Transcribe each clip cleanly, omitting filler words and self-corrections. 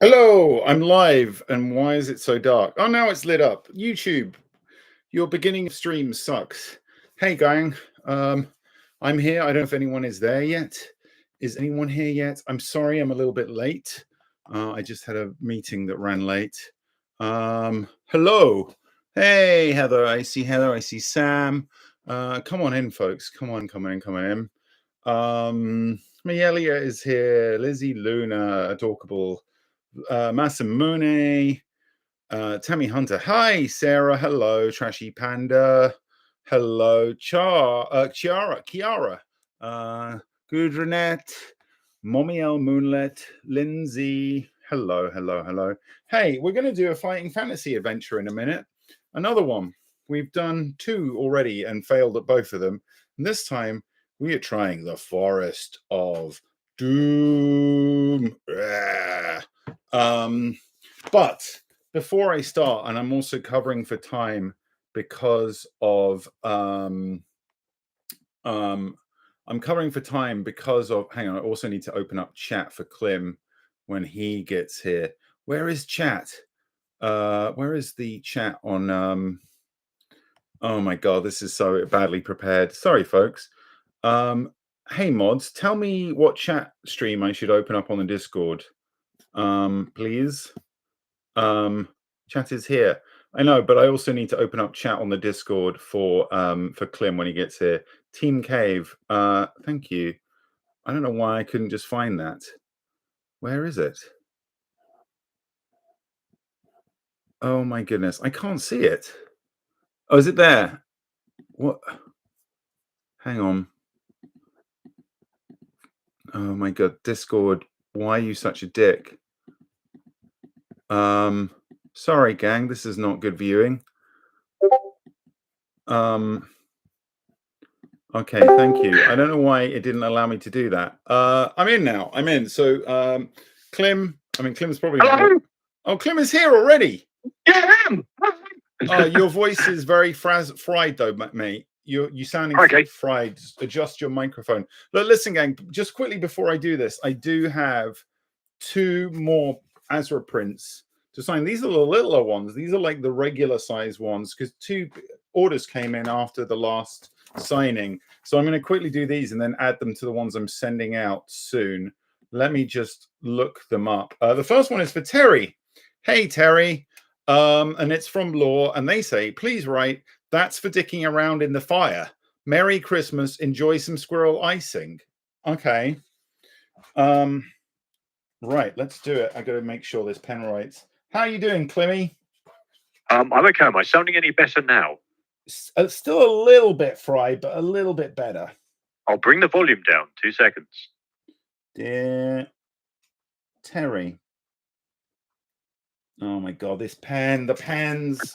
Hello, I'm live, and why is it so dark? Oh, now it's lit up. YouTube, your beginning of stream sucks. Hey, gang, I'm here. I don't know if anyone is there yet. Is anyone here yet? I'm sorry, I'm a little bit late. I just had a meeting that ran late. Hello. Hey, Heather. I see Heather. I see Sam. Come on in, folks. Come on in. Mielia is here. Lizzie Luna, Adorkable. Masamune, Tammy Hunter. Hi, Sarah. Hello, Trashy Panda. Hello, Kiara. Gudranette, Momiel Moonlet, Lindsay. Hello. Hey, we're going to do a fighting fantasy adventure in a minute. Another one. We've done 2 already and failed at both of them. And this time we are trying the Forest of Doom. But before I start, and I'm also covering for time because of I'm covering for time because of hang on, I also need to open up chat for Clym when he gets here. Where is chat? Where is the chat on oh my god, this is so badly prepared. Sorry, folks. Hey mods, tell me what chat stream I should open up on the Discord. Please. Chat is here. I know, but I also need to open up chat on the Discord for Clym when he gets here. Team Cave. Thank you. I don't know why I couldn't just find that. Where is it? Oh my goodness, I can't see it. Oh, is it there? What? Hang on. Oh my god, Discord. Why are you such a dick? Sorry, gang. This is not good viewing. Okay, thank you. I don't know why it didn't allow me to do that. I'm in now. I'm in. So, Clym. I mean, Clym's probably. Hello? Oh, Clym is here already. Yeah, I am. Your voice is very fried, though, mate. You sounding fried. Adjust your microphone. Look, listen, gang. Just quickly before I do this, I do have 2 more Azra prints to sign. These are the littler ones. These are like the regular size ones because 2 orders came in after the last signing. So I'm going to quickly do these and then add them to the ones I'm sending out soon. Let me just look them up. The first one is for Terry. Hey, Terry. And it's from Law. And they say, please write, that's for dicking around in the fire. Merry Christmas. Enjoy some squirrel icing. Okay. Right, let's do it. I got to make sure this pen writes. How are you doing, Clymmy? I'm okay. Am I sounding any better now? Still a little bit fried, but a little bit better. I'll bring the volume down. 2 seconds. Dear Terry. Oh my god, this pen, the pens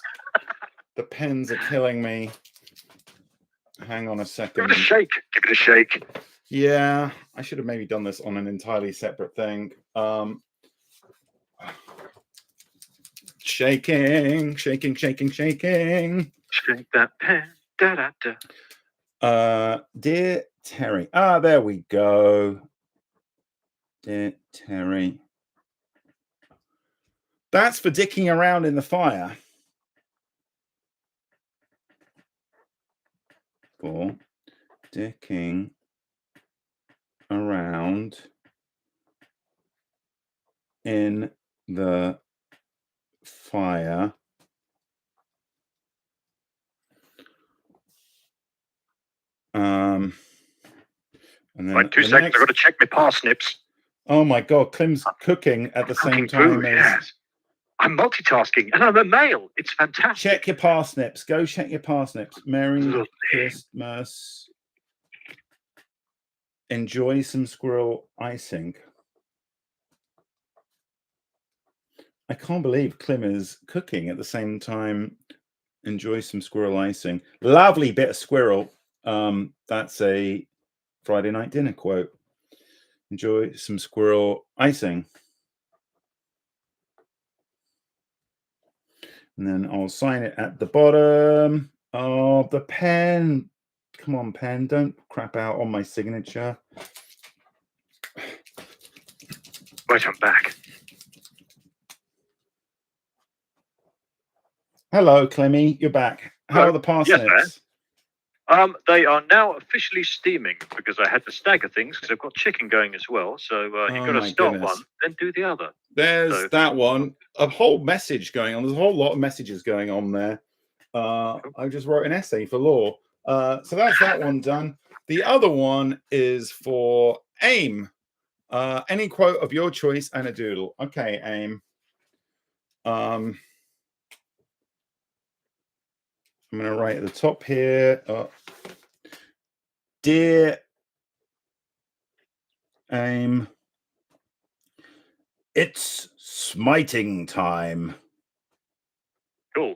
are killing me. Hang on a second. Give it a shake. Give it a shake. Yeah, I should have maybe done this on an entirely separate thing. Shaking. Shake that pen. Da, da, da. Dear Terry. There we go. Dear Terry. That's for dicking around in the fire. For dicking around in the fire. And then right, 2 seconds. I've got to check my parsnips. Oh my god, Clym's cooking at the same time food, yes. I'm multitasking and I'm a male. It's fantastic. Check your parsnips. Go check your parsnips. Merry Christmas. Enjoy some squirrel icing. I can't believe Clym is cooking at the same time. Enjoy some squirrel icing. Lovely bit of squirrel. That's a Friday night dinner quote. Enjoy some squirrel icing. And then I'll sign it at the bottom. Oh, the pen. Come on, pen. Don't crap out on my signature. Right, I'm back. Hello, Clemmy. You're back. How Hello. are the parsnips? Yes, they are now officially steaming because I had to stagger things because I've got chicken going as well. So you've got to start one, then do the other. There's that one. A whole message going on. There's a whole lot of messages going on there. I just wrote an essay for law. So that's that one done. The other one is for AIM. Any quote of your choice and a doodle. Okay, AIM. I'm going to write at the top here. Dear AIM, it's smiting time. Cool.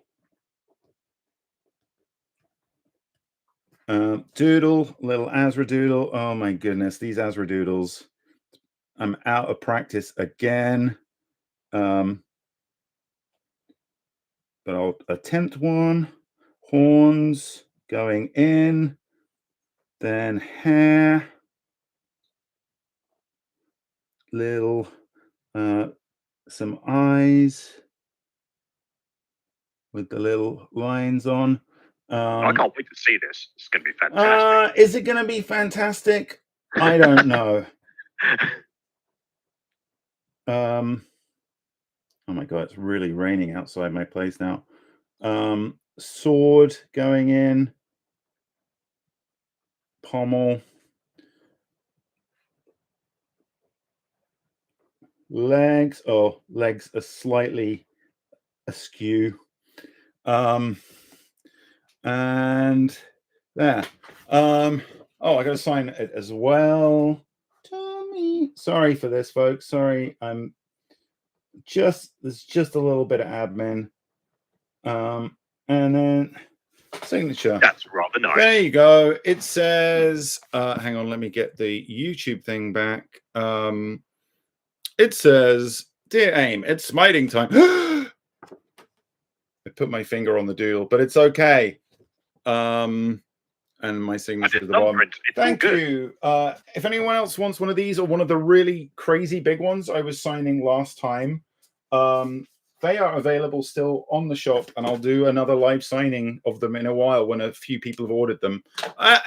Doodle, little Azradoodle. Oh my goodness, these Azradoodles. I'm out of practice again. But I'll attempt one. Horns going in. Then hair. Little, some eyes with the little lines on. I can't wait to see this. It's going to be fantastic. Is it going to be fantastic? I don't know. Oh my god, it's really raining outside my place now. Sword going in. Pommel. Legs. Oh, legs are slightly askew. And there. Oh, I gotta sign it as well. Tommy. Sorry for this, folks. Sorry. There's just a little bit of admin. And then signature. That's rather nice. There you go. It says, hang on, let me get the YouTube thing back. It says, dear AIM, it's smiting time. I put my finger on the doodle, but it's okay. And my signature at the bottom. Thank you. If anyone else wants one of these or one of the really crazy big ones I was signing last time, they are available still on the shop, and I'll do another live signing of them in a while when a few people have ordered them.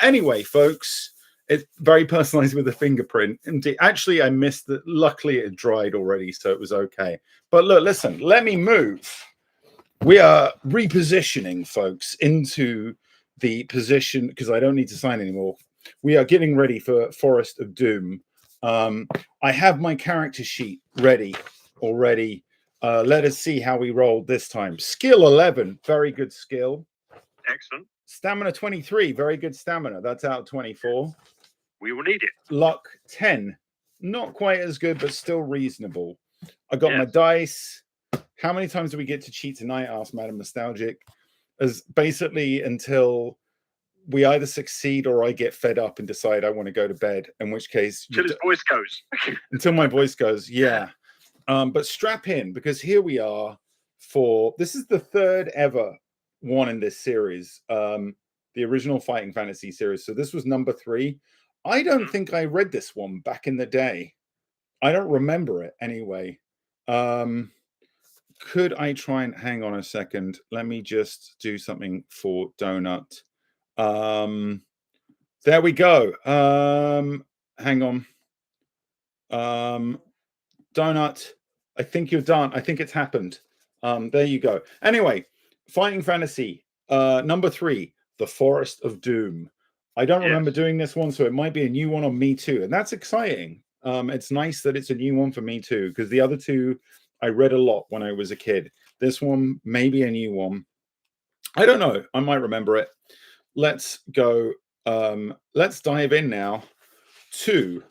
Anyway, folks, it's very personalized with a fingerprint. Indeed, actually, I missed that. Luckily, it dried already, so it was okay. But look, listen, let me move. We are repositioning, folks, into the position because I don't need to sign anymore. We are getting ready for Forest of Doom. I have my character sheet ready already. Let us see how we rolled this time. Skill 11, very good skill. Excellent. Stamina 23, very good stamina. That's out of 24. We will need it. Luck 10, not quite as good, but still reasonable. I got my dice. How many times do we get to cheat tonight? Asked Madam Nostalgic. As basically until we either succeed or I get fed up and decide I want to go to bed, in which case... Until his voice goes. Until my voice goes, yeah. But strap in, because here we are for... This is the third ever one in this series. The original Fighting Fantasy series. So this was number 3. I don't think I read this one back in the day. I don't remember it anyway. Could I try and hang on a second? Let me just do something for Donut. There we go. Hang on. Donut, I think you're done. I think it's happened. There you go. Anyway, Fighting Fantasy, number 3, The Forest of Doom. I don't remember doing this one, so it might be a new one on me too, and that's exciting. It's nice that it's a new one for me too, because the other two I read a lot when I was a kid. This one, maybe a new one. I don't know. I might remember it. Let's go. Let's dive in now to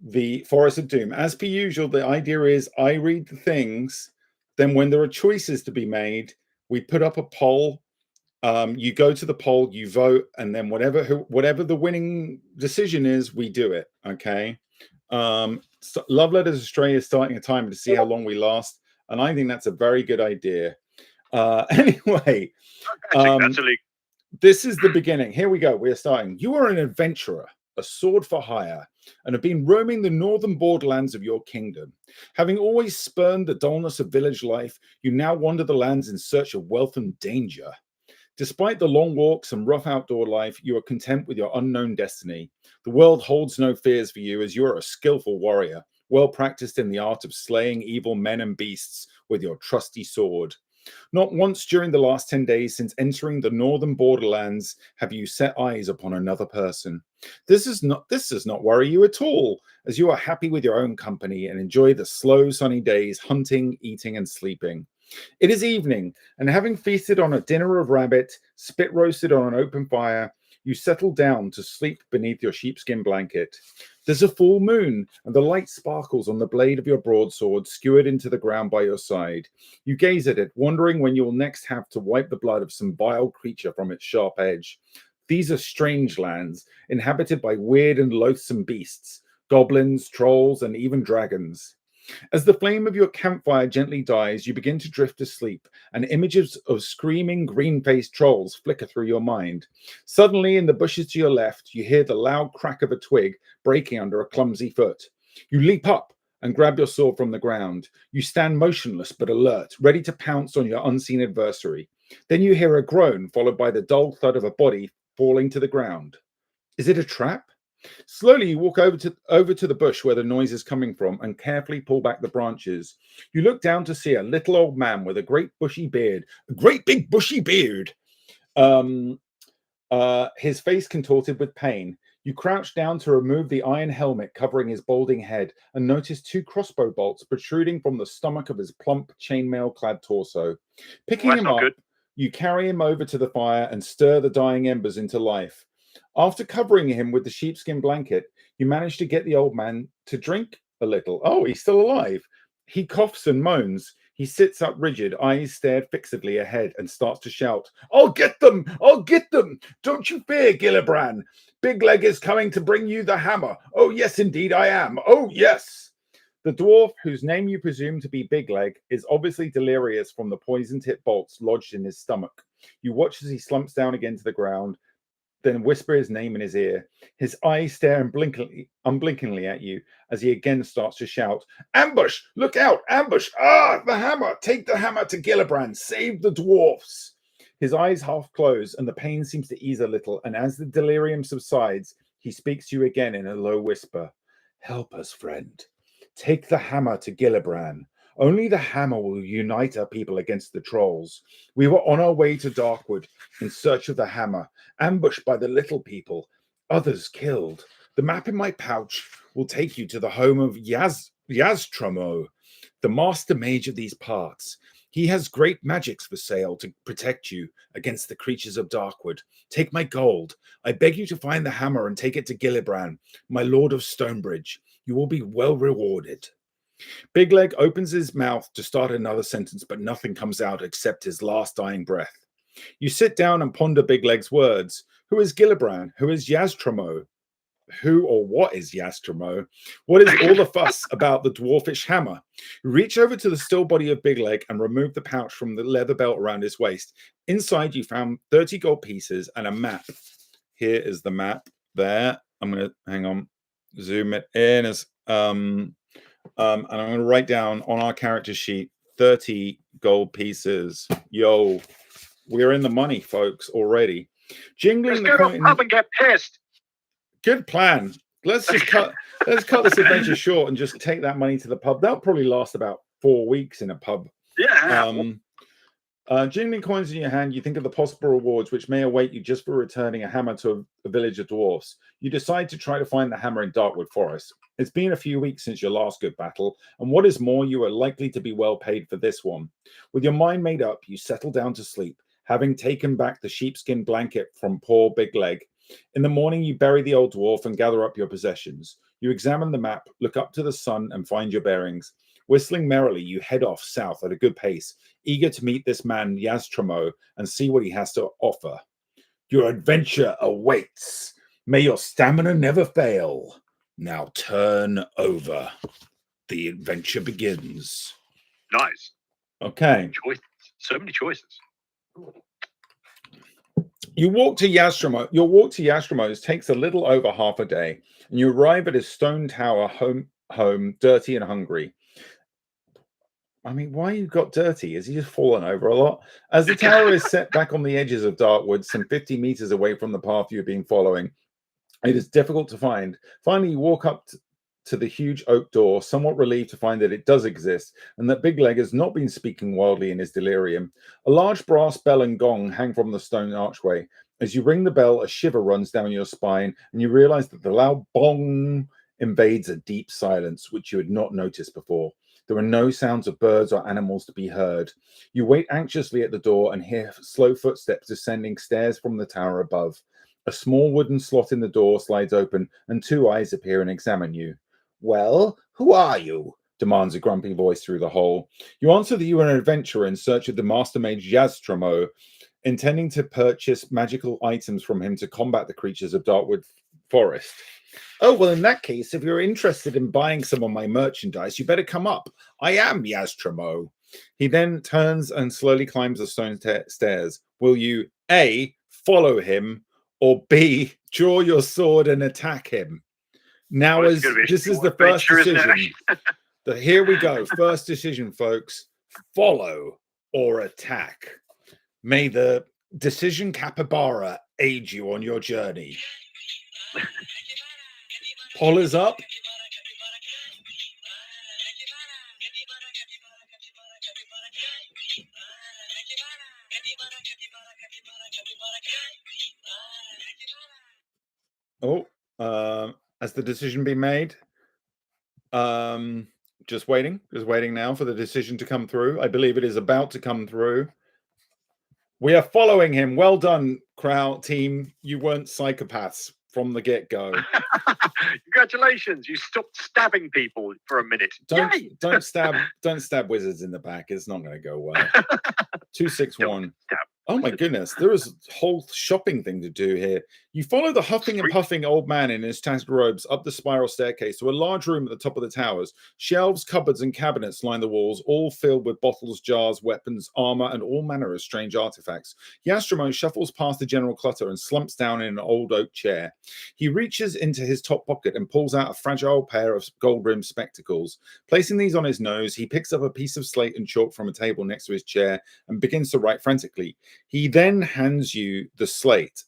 the Forest of Doom. As per usual, the idea is I read the things. Then when there are choices to be made, we put up a poll. You go to the poll, you vote, and then whatever the winning decision is, we do it. Okay. So Love Letters Astray is starting a timer to see how long we last, and I think that's a very good idea. Anyway, this is the beginning. Here we go. We're starting. You are an adventurer, a sword for hire, and have been roaming the northern borderlands of your kingdom. Having always spurned the dullness of village life, you now wander the lands in search of wealth and danger. Despite the long walks and rough outdoor life, you are content with your unknown destiny. The world holds no fears for you, as you are a skillful warrior, well practiced in the art of slaying evil men and beasts with your trusty sword. Not once during the last 10 days since entering the northern borderlands have you set eyes upon another person. This does not worry you at all, as you are happy with your own company and enjoy the slow sunny days hunting, eating, and sleeping. It is evening, and having feasted on a dinner of rabbit, spit roasted on an open fire, you settle down to sleep beneath your sheepskin blanket. There's a full moon, and the light sparkles on the blade of your broadsword skewered into the ground by your side. You gaze at it, wondering when you will next have to wipe the blood of some vile creature from its sharp edge. These are strange lands, inhabited by weird and loathsome beasts, goblins, trolls, and even dragons. As the flame of your campfire gently dies, you begin to drift asleep, and images of screaming, green-faced trolls flicker through your mind. Suddenly, in the bushes to your left, you hear the loud crack of a twig breaking under a clumsy foot. You leap up and grab your sword from the ground. You stand motionless but alert, ready to pounce on your unseen adversary. Then you hear a groan, followed by the dull thud of a body falling to the ground. Is it a trap? Slowly, you walk over to the bush where the noise is coming from and carefully pull back the branches. You look down to see a little old man with a great big bushy beard. His face contorted with pain. You crouch down to remove the iron helmet covering his balding head and notice 2 crossbow bolts protruding from the stomach of his plump, chainmail-clad torso. Picking him up, you carry him over to the fire and stir the dying embers into life. After covering him with the sheepskin blanket, you manage to get the old man to drink a little. Oh, he's still alive. He coughs and moans. He sits up rigid, eyes stared fixedly ahead, and starts to shout, "I'll get them! I'll get them! Don't you fear, Gillibrand. Big Leg is coming to bring you the hammer. Oh, yes, indeed I am. Oh, yes." The dwarf, whose name you presume to be Big Leg, is obviously delirious from the poison-tipped bolts lodged in his stomach. You watch as he slumps down again to the ground, then whisper his name in his ear. His eyes stare unblinkingly at you as he again starts to shout, "Ambush! Look out! Ambush! Ah, the hammer! Take the hammer to Gillibrand! Save the dwarfs!" His eyes half close, and the pain seems to ease a little, and as the delirium subsides, he speaks to you again in a low whisper. "Help us, friend. Take the hammer to Gillibrand. Only the hammer will unite our people against the trolls. We were on our way to Darkwood in search of the hammer, ambushed by the little people, others killed. The map in my pouch will take you to the home of Yaztromo, the master mage of these parts. He has great magics for sale to protect you against the creatures of Darkwood. Take my gold. I beg you to find the hammer and take it to Gillibrand, my lord of Stonebridge. You will be well rewarded." Big Leg opens his mouth to start another sentence, but nothing comes out except his last dying breath. You sit down and ponder Big Leg's words. Who is Gillibrand? Who is Yaztromo? Who or what is Yaztromo? What is all the fuss about the dwarfish hammer? You reach over to the still body of Big Leg and remove the pouch from the leather belt around his waist. Inside, you found 30 gold pieces and a map. Here is the map there. I'm going to, zoom it in as... and I'm going to write down on our character sheet 30 gold pieces. Yo, we're in the money, folks, already. Jingling the coin. Up and get pissed. Good plan. Let's cut this adventure short and just take that money to the pub. That'll probably last about 4 weeks in a pub. Yeah. Jingling coins in your hand, you think of the possible rewards which may await you just for returning a hammer to a village of dwarfs. You decide to try to find the hammer in Darkwood Forest. It's been a few weeks since your last good battle, and what is more, you are likely to be well paid for this one. With your mind made up, you settle down to sleep, having taken back the sheepskin blanket from poor Big Leg. In the morning, you bury the old dwarf and gather up your possessions. You examine the map, look up to the sun, and find your bearings. Whistling merrily, you head off south at a good pace, eager to meet this man Yaztromo and see what he has to offer. Your adventure awaits. May your stamina never fail. Now turn over. The adventure begins. Nice. Okay. Choices. So many choices. Your walk to Yastromo's takes a little over half a day, and you arrive at his stone tower home, dirty and hungry. I mean, why you got dirty? Is he just fallen over a lot? As the tower is set back on the edges of Darkwood, some 50 meters away from the path you've been following, it is difficult to find. Finally, you walk up to the huge oak door, somewhat relieved to find that it does exist, and that Big Leg has not been speaking wildly in his delirium. A large brass bell and gong hang from the stone archway. As you ring the bell, a shiver runs down your spine, and you realize that the loud bong invades a deep silence, which you had not noticed before. There are no sounds of birds or animals to be heard. You wait anxiously at the door and hear slow footsteps descending stairs from the tower above. A small wooden slot in the door slides open, and two eyes appear and examine you. "Well, who are you?" demands a grumpy voice through the hole. You answer that you are an adventurer in search of the master mage Yaztromo, intending to purchase magical items from him to combat the creatures of Darkwood Forest. "Oh, well, in that case, if you're interested in buying some of my merchandise, you better come up. I am Yaztromo." He then turns and slowly climbs the stone stairs. Will you A, follow him, or B, draw your sword and attack him? Now, this is the first decision. Here we go. First decision, folks. Follow or attack. May the decision capybara aid you on your journey. Poll is up. Oh, has the decision been made? Just waiting now for the decision to come through. I believe it is about to come through. We are following him. Well done, crowd team. You weren't psychopaths from the get-go. Congratulations! You stopped stabbing people for a minute. Don't stab wizards in the back. It's not going to go well. 261. Oh my goodness, there is a whole shopping thing to do here. You follow the huffing and puffing old man in his tattered robes up the spiral staircase to a large room at the top of the towers. Shelves, cupboards, and cabinets line the walls, all filled with bottles, jars, weapons, armor, and all manner of strange artifacts. Yastromo shuffles past the general clutter and slumps down in an old oak chair. He reaches into his top pocket and pulls out a fragile pair of gold-rimmed spectacles. Placing these on his nose, he picks up a piece of slate and chalk from a table next to his chair and begins to write frantically. He then hands you the slate.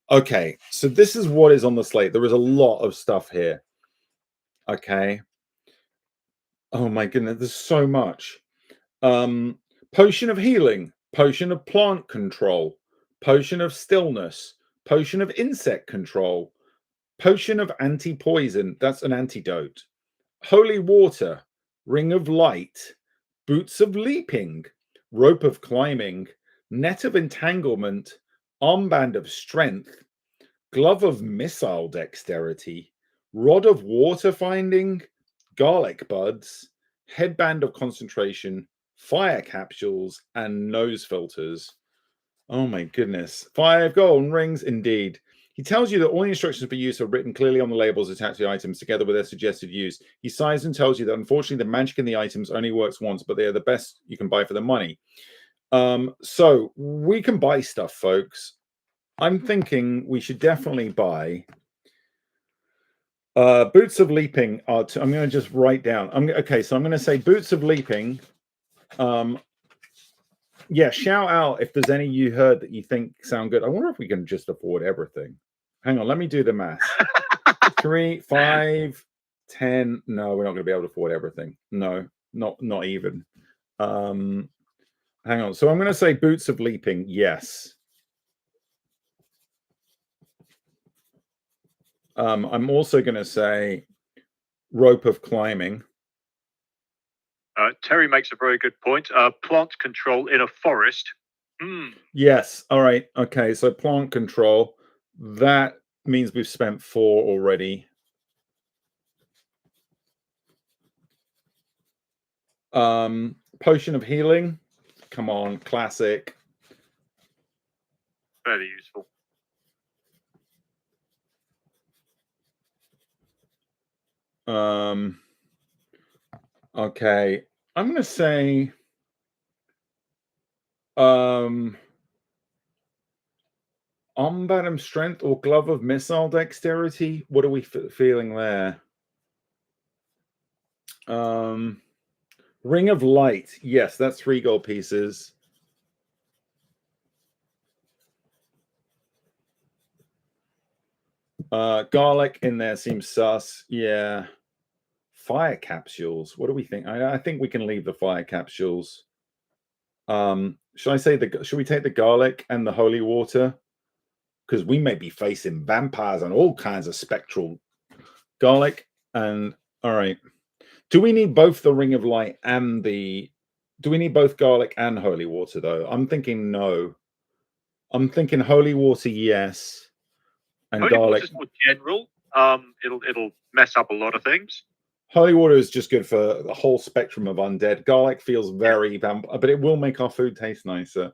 Okay, so this is what is on the slate. There is a lot of stuff here. Okay. Oh my goodness, there's so much. Potion of healing, potion of plant control, potion of stillness, potion of insect control, potion of anti-poison, that's an antidote, holy water, ring of light, boots of leaping, rope of climbing, net of entanglement, armband of strength, glove of missile dexterity, rod of water finding, garlic buds, headband of concentration, fire capsules, and nose filters. Oh my goodness. 5 golden rings indeed. He tells you that all the instructions for use are written clearly on the labels attached to the items together with their suggested use. He sighs and tells you that unfortunately the magic in the items only works once, but they are the best you can buy for the money. So we can buy stuff, folks. I'm thinking we should definitely buy boots of leaping. I'm going to just write down. Okay, so I'm going to say boots of leaping. Yeah, shout out if there's any you heard that you think sound good. I wonder if we can just afford everything. Hang on, let me do the math. 3, 5, 10. No, we're not going to be able to afford everything. No, not even. Hang on. So I'm going to say boots of leaping. Yes. I'm also going to say rope of climbing. Terry makes a very good point. Plant control in a forest. Yes. All right. Okay. So plant control. That means we've spent 4 already. Potion of healing. Come on, classic. Very useful. Okay. I'm going to say Armband strength or glove of missile dexterity? What are we feeling there? Ring of light. Yes, that's 3 gold pieces. Garlic in there seems sus. Yeah. Fire capsules. What do we think? I think we can leave the fire capsules. Should I say should we take the garlic and the holy water? Because we may be facing vampires and all kinds of spectral garlic. And all right. Do we need both the ring of light and do we need both garlic and holy water though? I'm thinking no. I'm thinking holy water, yes. And holy garlic. Water's more general. It'll mess up a lot of things. Holy water is just good for the whole spectrum of undead. Garlic feels very but it will make our food taste nicer.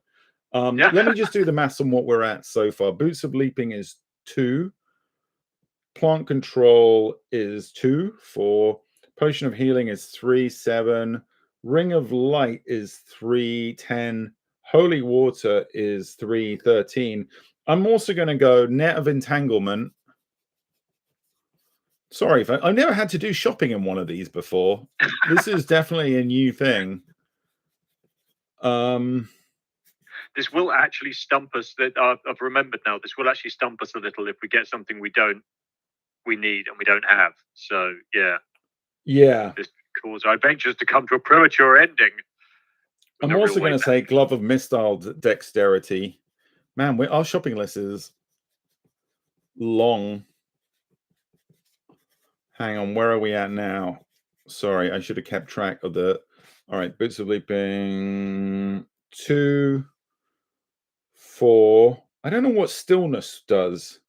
Let me just do the maths on what we're at so far. Boots of Leaping is 2. Plant Control is 2. 4. Potion of Healing is 3. 7. Ring of Light is 3. 10. Holy Water is 3. 13. I'm also going to go Net of Entanglement. Sorry, I've never had to do shopping in one of these before. This is definitely a new thing. This will actually stump us. That I've remembered now. This will actually stump us a little if we get something we need and we don't have. So yeah. This cause our adventures to come to a premature ending. I'm also going to say Glove of Missile Dexterity. Man, our shopping list is long. Hang on, where are we at now? Sorry, I should have kept track of the... All right, Boots of Leaping... 2, 4... I don't know what Stillness does.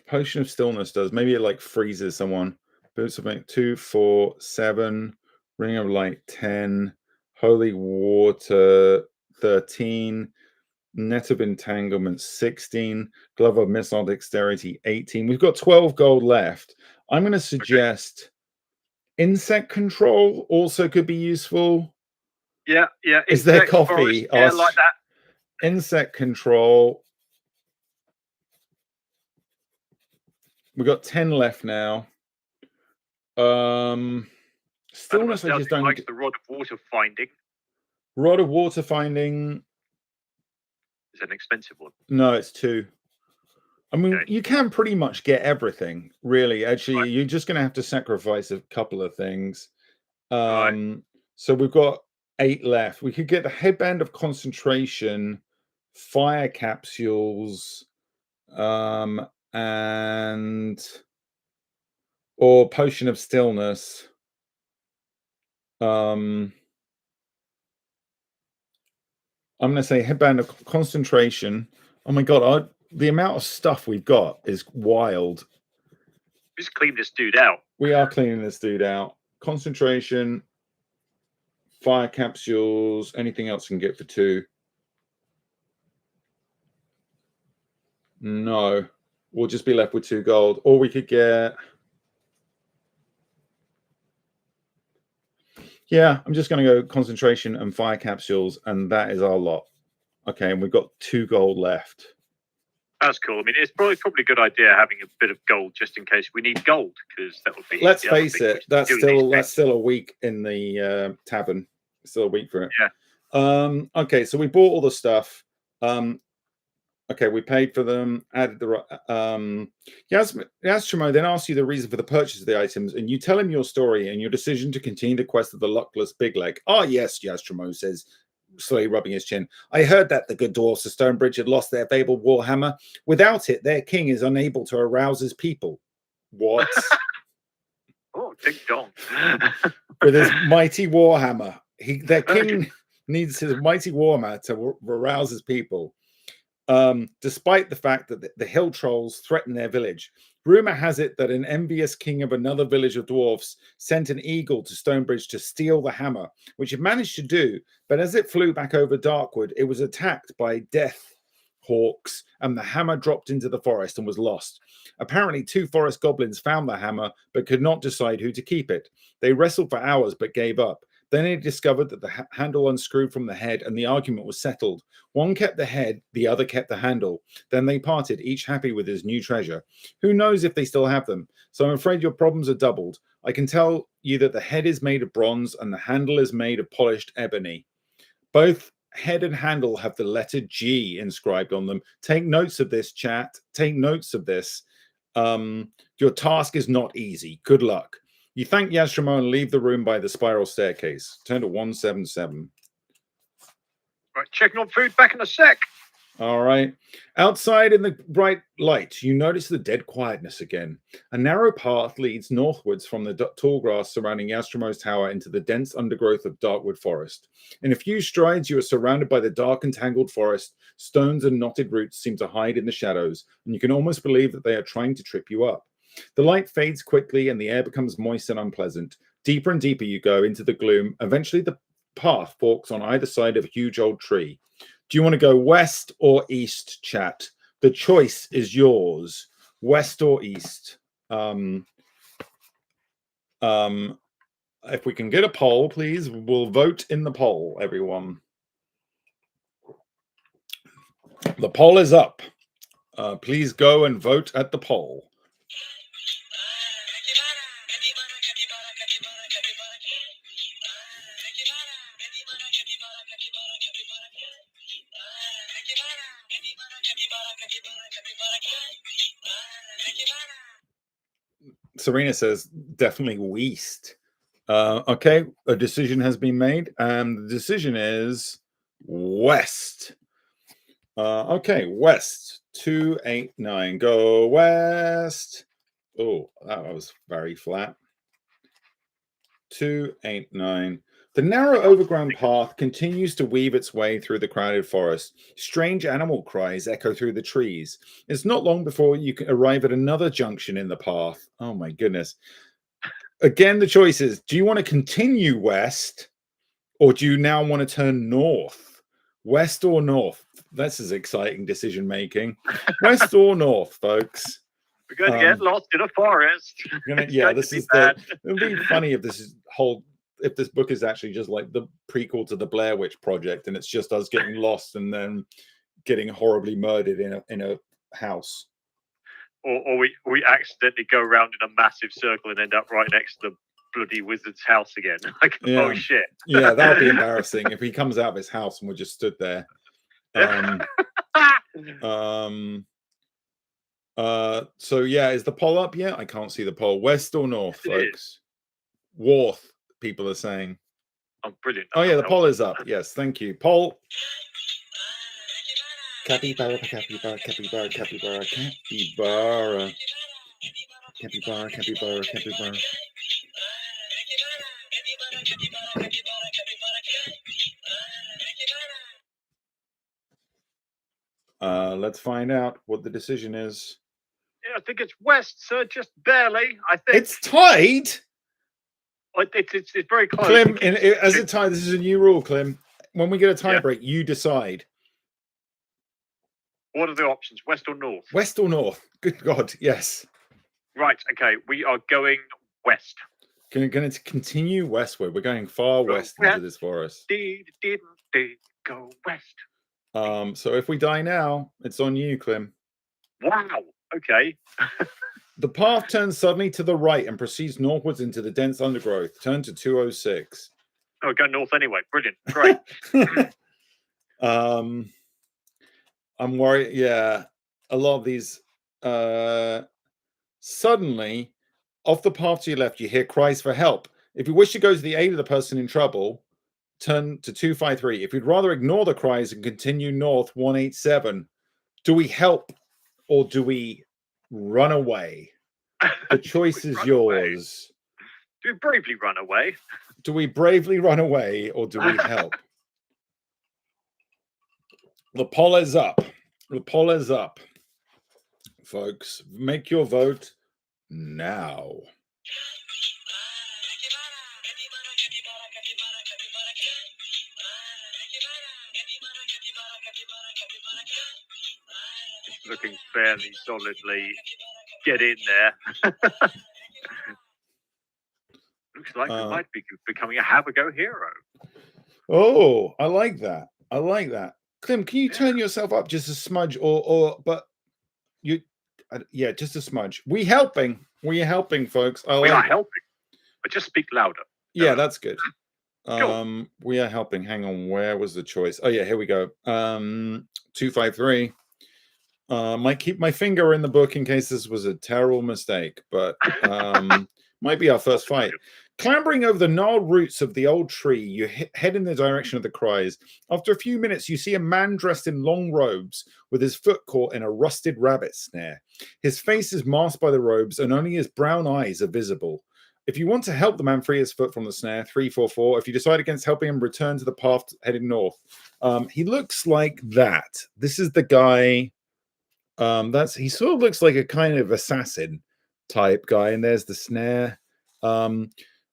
Potion of Stillness does. Maybe it, like, freezes someone. Boots of Leaping... 2, 4, 7... Ring of Light, 10... Holy Water, 13... Net of Entanglement, 16. Glove of Missile Dexterity, 18. We've got 12 gold left. I'm going to suggest Insect Control also could be useful. Yeah. Is there coffee? Forest, yeah, like that. Insect Control. We've got 10 left now. Stillness, I just don't like the Rod of Water Finding. Rod of Water Finding. Is an expensive one? No, it's 2. I mean, you can pretty much get everything, really. Actually, you're just going to have to sacrifice a couple of things. So we've got 8 left. We could get the Headband of Concentration, Fire Capsules, or Potion of Stillness. I'm going to say Headband of Concentration. Oh my God, the amount of stuff we've got is wild. Just clean this dude out. We are cleaning this dude out. Concentration, Fire Capsules, anything else we can get for 2? No. We'll just be left with 2 gold. Or we could get... Yeah, I'm just going to go Concentration and Fire Capsules, and that is our lot. Okay, and we've got 2 gold left. That's cool. I mean, it's probably a good idea having a bit of gold just in case we need gold, because that would be... Let's face it, that's still a week in the tavern. Still a week for it. Yeah. Okay, so we bought all the stuff. Okay, we paid for them, added the... Yastramo then asks you the reason for the purchase of the items, and you tell him your story and your decision to continue the quest of the luckless Big Leg. Ah, yes, Yastramo says, slowly rubbing his chin. I heard that the good dwarfs of Stonebridge had lost their fabled warhammer. Without it, their king is unable to arouse his people. What? Oh, ding dong. With his mighty warhammer. Their king needs his mighty warhammer to arouse his people. Despite the fact that the hill trolls threaten their village. Rumor has it that an envious king of another village of dwarfs sent an eagle to Stonebridge to steal the hammer, which it managed to do, but as it flew back over Darkwood, it was attacked by death hawks, and the hammer dropped into the forest and was lost. Apparently, 2 forest goblins found the hammer, but could not decide who to keep it. They wrestled for hours, but gave up. Then he discovered that the handle unscrewed from the head and the argument was settled. One kept the head, the other kept the handle. Then they parted, each happy with his new treasure. Who knows if they still have them? So I'm afraid your problems are doubled. I can tell you that the head is made of bronze and the handle is made of polished ebony. Both head and handle have the letter G inscribed on them. Take notes of this, chat. Take notes of this. Your task is not easy. Good luck. You thank Yashramo and leave the room by the spiral staircase. Turn to 177. Right, checking on food. Back in a sec. All right. Outside in the bright light, you notice the dead quietness again. A narrow path leads northwards from the tall grass surrounding Yastromo's tower into the dense undergrowth of darkwood forest. In a few strides, you are surrounded by the dark and tangled forest. Stones and knotted roots seem to hide in the shadows, and you can almost believe that they are trying to trip you up. The light fades quickly, and the air becomes moist and unpleasant. Deeper and deeper you go into the gloom. Eventually, the path forks on either side of a huge old tree. Do you want to go west or east, chat? The choice is yours. West or east. If we can get a poll, please, we'll vote in the poll, everyone. The poll is up. Please go and vote at the poll. Serena says definitely west. Okay, a decision has been made, and the decision is west. Okay, west 289. Go west. Oh, that was very flat. 289. The narrow overgrown path continues to weave its way through the crowded forest. Strange animal cries echo through the trees. It's not long before you can arrive at another junction in the path. Oh my goodness. Again, the choice is, do you want to continue west or do you now want to turn north? West or north? This is exciting decision making. West or north, folks? We're going to get lost in a forest. This is the. It would be funny if this book is actually just like the prequel to the Blair Witch Project, and it's just us getting lost and then getting horribly murdered in a house. Or we accidentally go around in a massive circle and end up right next to the bloody wizard's house again. Like, yeah. Oh shit. Yeah, that would be embarrassing if he comes out of his house and we're just stood there. So yeah, is the poll up yet? I can't see the poll. West or north, folks? Worth, people are saying. Oh, brilliant. Oh yeah, the poll is up. Yes, thank you. Poll. Capybara, capybara, capybara, capybara, capybara. Capybara, capybara, capybara. Let's find out what the decision is. Yeah, I think it's west, sir, just barely. I think it's tied. It's very close. Clym, as a tie, this is a new rule, Clym. When we get a tie break, you decide. What are the options? West or north? West or north? Good God, yes. Right. Okay, we are going west. Going to continue westward. We're going far west into this forest. Go west. So if we die now, it's on you, Clym. Wow. Okay. The path turns suddenly to the right and proceeds northwards into the dense undergrowth. Turn to 206. Oh, go north anyway. Brilliant. Great. I'm worried. Yeah, a lot of these. Suddenly, off the path to your left, you hear cries for help. If you wish to go to the aid of the person in trouble, turn to 253. If you'd rather ignore the cries and continue north, 187. Do we help or do we run away? The choice is yours. Do we bravely run away? Do we bravely run away or do we help? The poll is up. The poll is up. Folks, make your vote now. Looking fairly solidly. Get in there. Looks like we might be becoming a have-a-go hero. Oh, I like that. I like that. Clym, can you turn yourself up just a smudge, but you, yeah, just a smudge. We helping, folks. We are helping, but just speak louder. Yeah, that's good. We are helping. Hang on, where was the choice? Oh yeah, here we go. 253. Might keep my finger in the book in case this was a terrible mistake, but might be our first fight. Clambering over the gnarled roots of the old tree, you head in the direction of the cries. After a few minutes, you see a man dressed in long robes with his foot caught in a rusted rabbit snare. His face is masked by the robes, and only his brown eyes are visible. If you want to help the man free his foot from the snare, 344. If you decide against helping him, return to the path heading north. He looks like that. This is the guy. He sort of looks like a kind of assassin type guy, and there's the snare.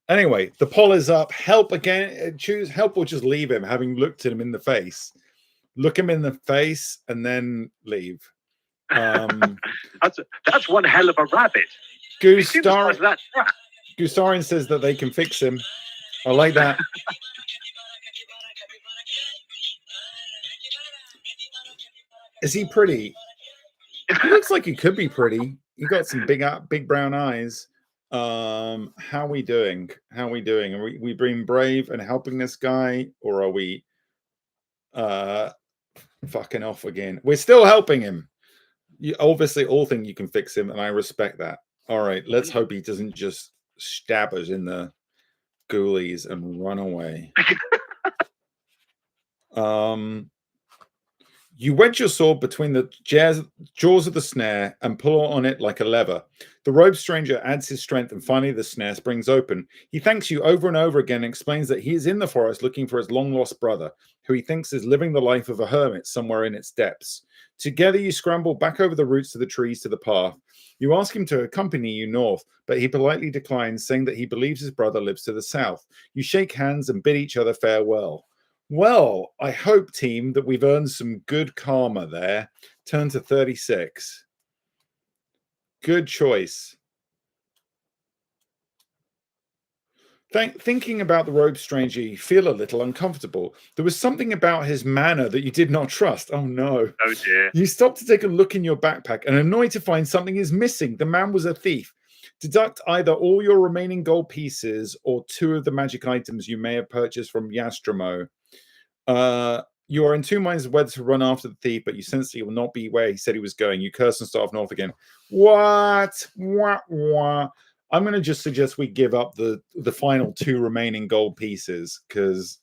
Anyway, the poll is up. Help again. Choose help or just leave him, having looked at him in the face. Look him in the face and then leave. That's one hell of a rabbit. Gustarin says that they can fix him. I like that. Is he pretty? He looks like he could be pretty. He got some big brown eyes. How are we doing? Are we being brave and helping this guy, or are we fucking off again? We're still helping him. You obviously all think you can fix him, and I respect that. All right, let's hope he doesn't just stab us in the ghoulies and run away. You wedge your sword between the jaws of the snare and pull on it like a lever. The robed stranger adds his strength, and finally the snare springs open. He thanks you over and over again and explains that he is in the forest looking for his long-lost brother, who he thinks is living the life of a hermit somewhere in its depths. Together you scramble back over the roots of the trees to the path. You ask him to accompany you north, but he politely declines, saying that he believes his brother lives to the south. You shake hands and bid each other farewell. Well, I hope, team, that we've earned some good karma there. Turn to 36. Good choice. Thinking about the robe stranger, you feel a little uncomfortable. There was something about his manner that you did not trust. Oh, no. Oh, dear. You stop to take a look in your backpack and annoyed to find something is missing. The man was a thief. Deduct either all your remaining gold pieces or 2 of the magic items you may have purchased from Yastromo. You are in 2 minds of whether to run after the thief, but you sense he will not be where he said he was going. You curse and start off north again. What? I'm going to just suggest we give up the final 2 remaining gold pieces, because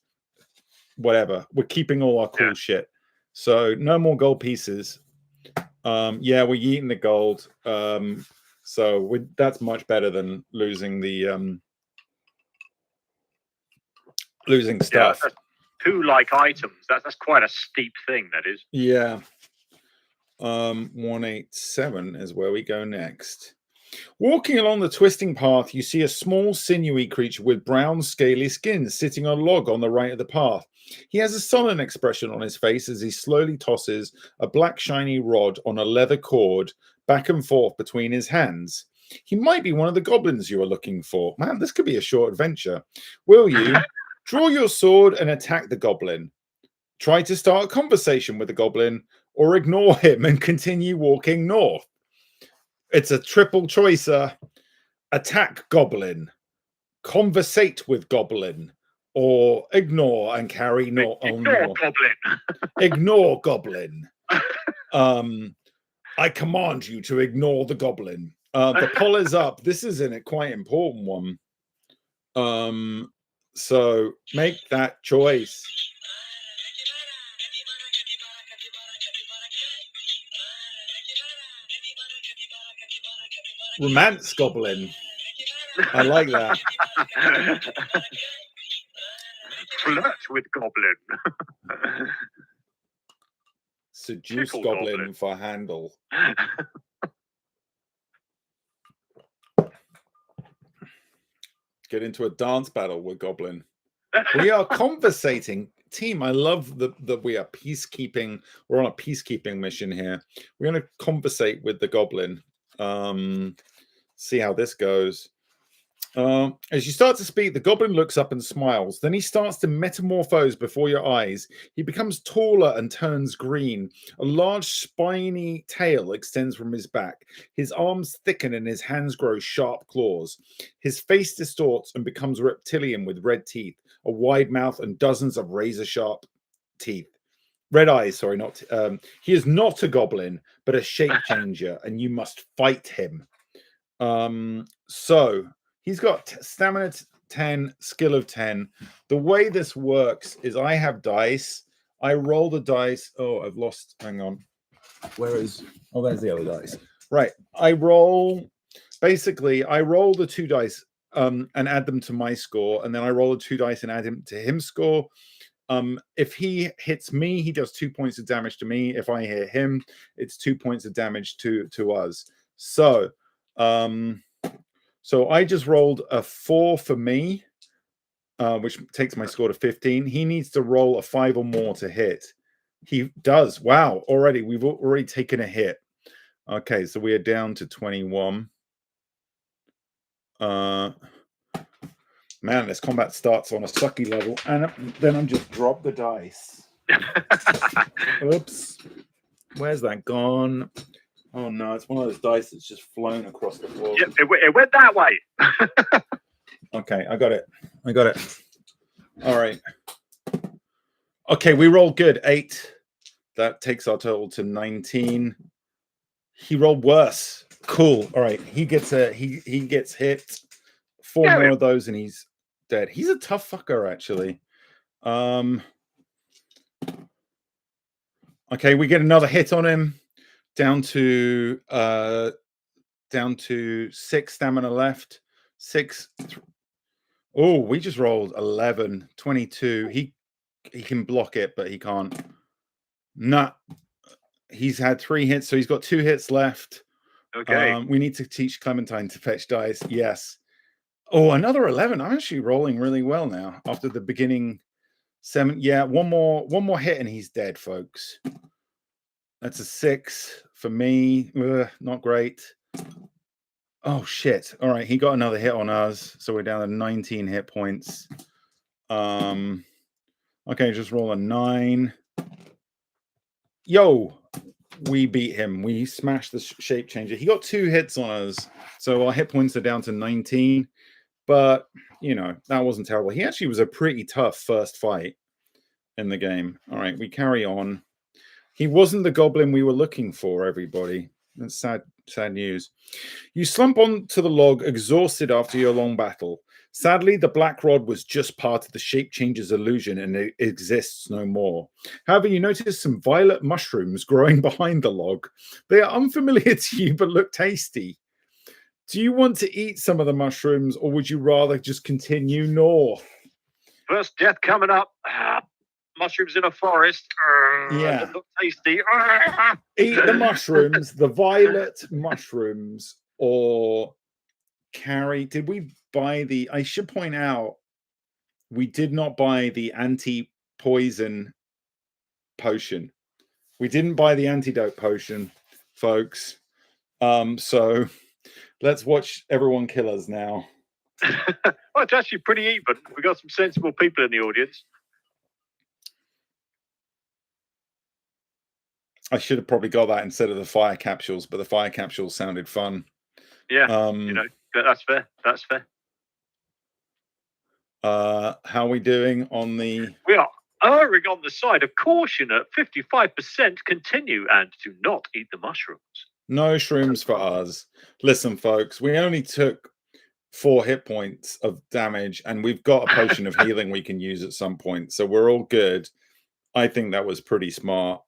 whatever. We're keeping all our cool shit. So no more gold pieces. Yeah, we're eating the gold. So that's much better than losing the losing stuff. Yeah, 2 like items. That's quite a steep thing, that is. Yeah. 187 is where we go next. Walking along the twisting path, you see a small, sinewy creature with brown, scaly skin sitting on a log on the right of the path. He has a sullen expression on his face as he slowly tosses a black, shiny rod on a leather cord back and forth between his hands. He might be one of the goblins you are looking for. Man, this could be a short adventure. Will you draw your sword and attack the goblin? Try to start a conversation with the goblin, or ignore him and continue walking north? It's a triple choicer. Attack goblin, conversate with goblin, or ignore and carry north. Ignore goblin. Ignore goblin. I command you to ignore the goblin. The poll is up. This is a quite important one. So make that choice. Romance goblin. I like that. Flirt with goblin. Seduce goblin for handle. Get into a dance battle with goblin. We are conversating. Team, I love that we are peacekeeping. We're on a peacekeeping mission here. We're going to conversate with the goblin. See how this goes. As you start to speak, the goblin looks up and smiles. Then he starts to metamorphose before your eyes. He becomes taller and turns green. A large spiny tail extends from his back. His arms thicken and his hands grow sharp claws. His face distorts and becomes reptilian with red teeth, a wide mouth, and dozens of razor-sharp teeth. Red eyes, sorry, not... he is not a goblin, but a shape changer, and you must fight him. So... He's got stamina 10, skill of 10. The way this works is I have dice. I roll the dice. Oh, I've lost. Hang on. Where is... Oh, there's the other dice. Right. I roll... Basically, I roll the 2 dice and add them to my score. And then I roll the 2 dice and add them to his score. If he hits me, he does 2 points of damage to me. If I hit him, it's 2 points of damage to us. So... So I just rolled a 4 for me, which takes my score to 15. He needs to roll a 5 or more to hit. He does. Wow. Already. We've already taken a hit. Okay. So we are down to 21. Man, this combat starts on a sucky level. And then I'm just dropped the dice. Oops. Where's that gone? Oh no, it's one of those dice that's just flown across the floor. Yeah, it went that way. Okay, I got it. All right. Okay, we rolled good. 8. That takes our total to 19. He rolled worse. Cool. All right. He gets hit. 4 more of those and he's dead. He's a tough fucker, actually. Okay, we get another hit on him. Down to 6 stamina left. 6. Oh, we just rolled 11, 22. He can block it, but he can't. Nah. He's had 3 hits, so he's got 2 hits left. Okay. We need to teach Clementine to fetch dice. Yes. Oh, another 11. I'm actually rolling really well now after the beginning 7. Yeah, one more hit and he's dead, folks. That's a 6 for me. Not great. Oh, shit. All right. He got another hit on us. So we're down to 19 hit points. Okay. Just roll a 9. Yo, we beat him. We smashed the shape changer. He got 2 hits on us. So our hit points are down to 19. But, you know, that wasn't terrible. He actually was a pretty tough first fight in the game. All right. We carry on. He wasn't the goblin we were looking for, everybody. That's sad news. You slump onto the log, exhausted after your long battle. Sadly, the black rod was just part of the shape changer's illusion and it exists no more. However, you notice some violet mushrooms growing behind the log. They are unfamiliar to you, but look tasty. Do you want to eat some of the mushrooms, or would you rather just continue north? First death coming up. Mushrooms in a forest. Yeah. That look tasty. Eat the mushrooms, the violet mushrooms, or carry. Did we buy the... I should point out, we did not buy the anti-poison potion. We didn't buy the antidote potion, folks. So let's watch everyone kill us now. Well, it's actually pretty even. We've got some sensible people in the audience. I should have probably got that instead of the fire capsules, but the fire capsules sounded fun. Yeah, you know, that's fair. That's fair. How are we doing on the... We are erring on the side of caution at 55%. Continue and do not eat the mushrooms. No shrooms for us. Listen, folks, we only took 4 hit points of damage, and we've got a potion of healing we can use at some point, so we're all good. I think that was pretty smart.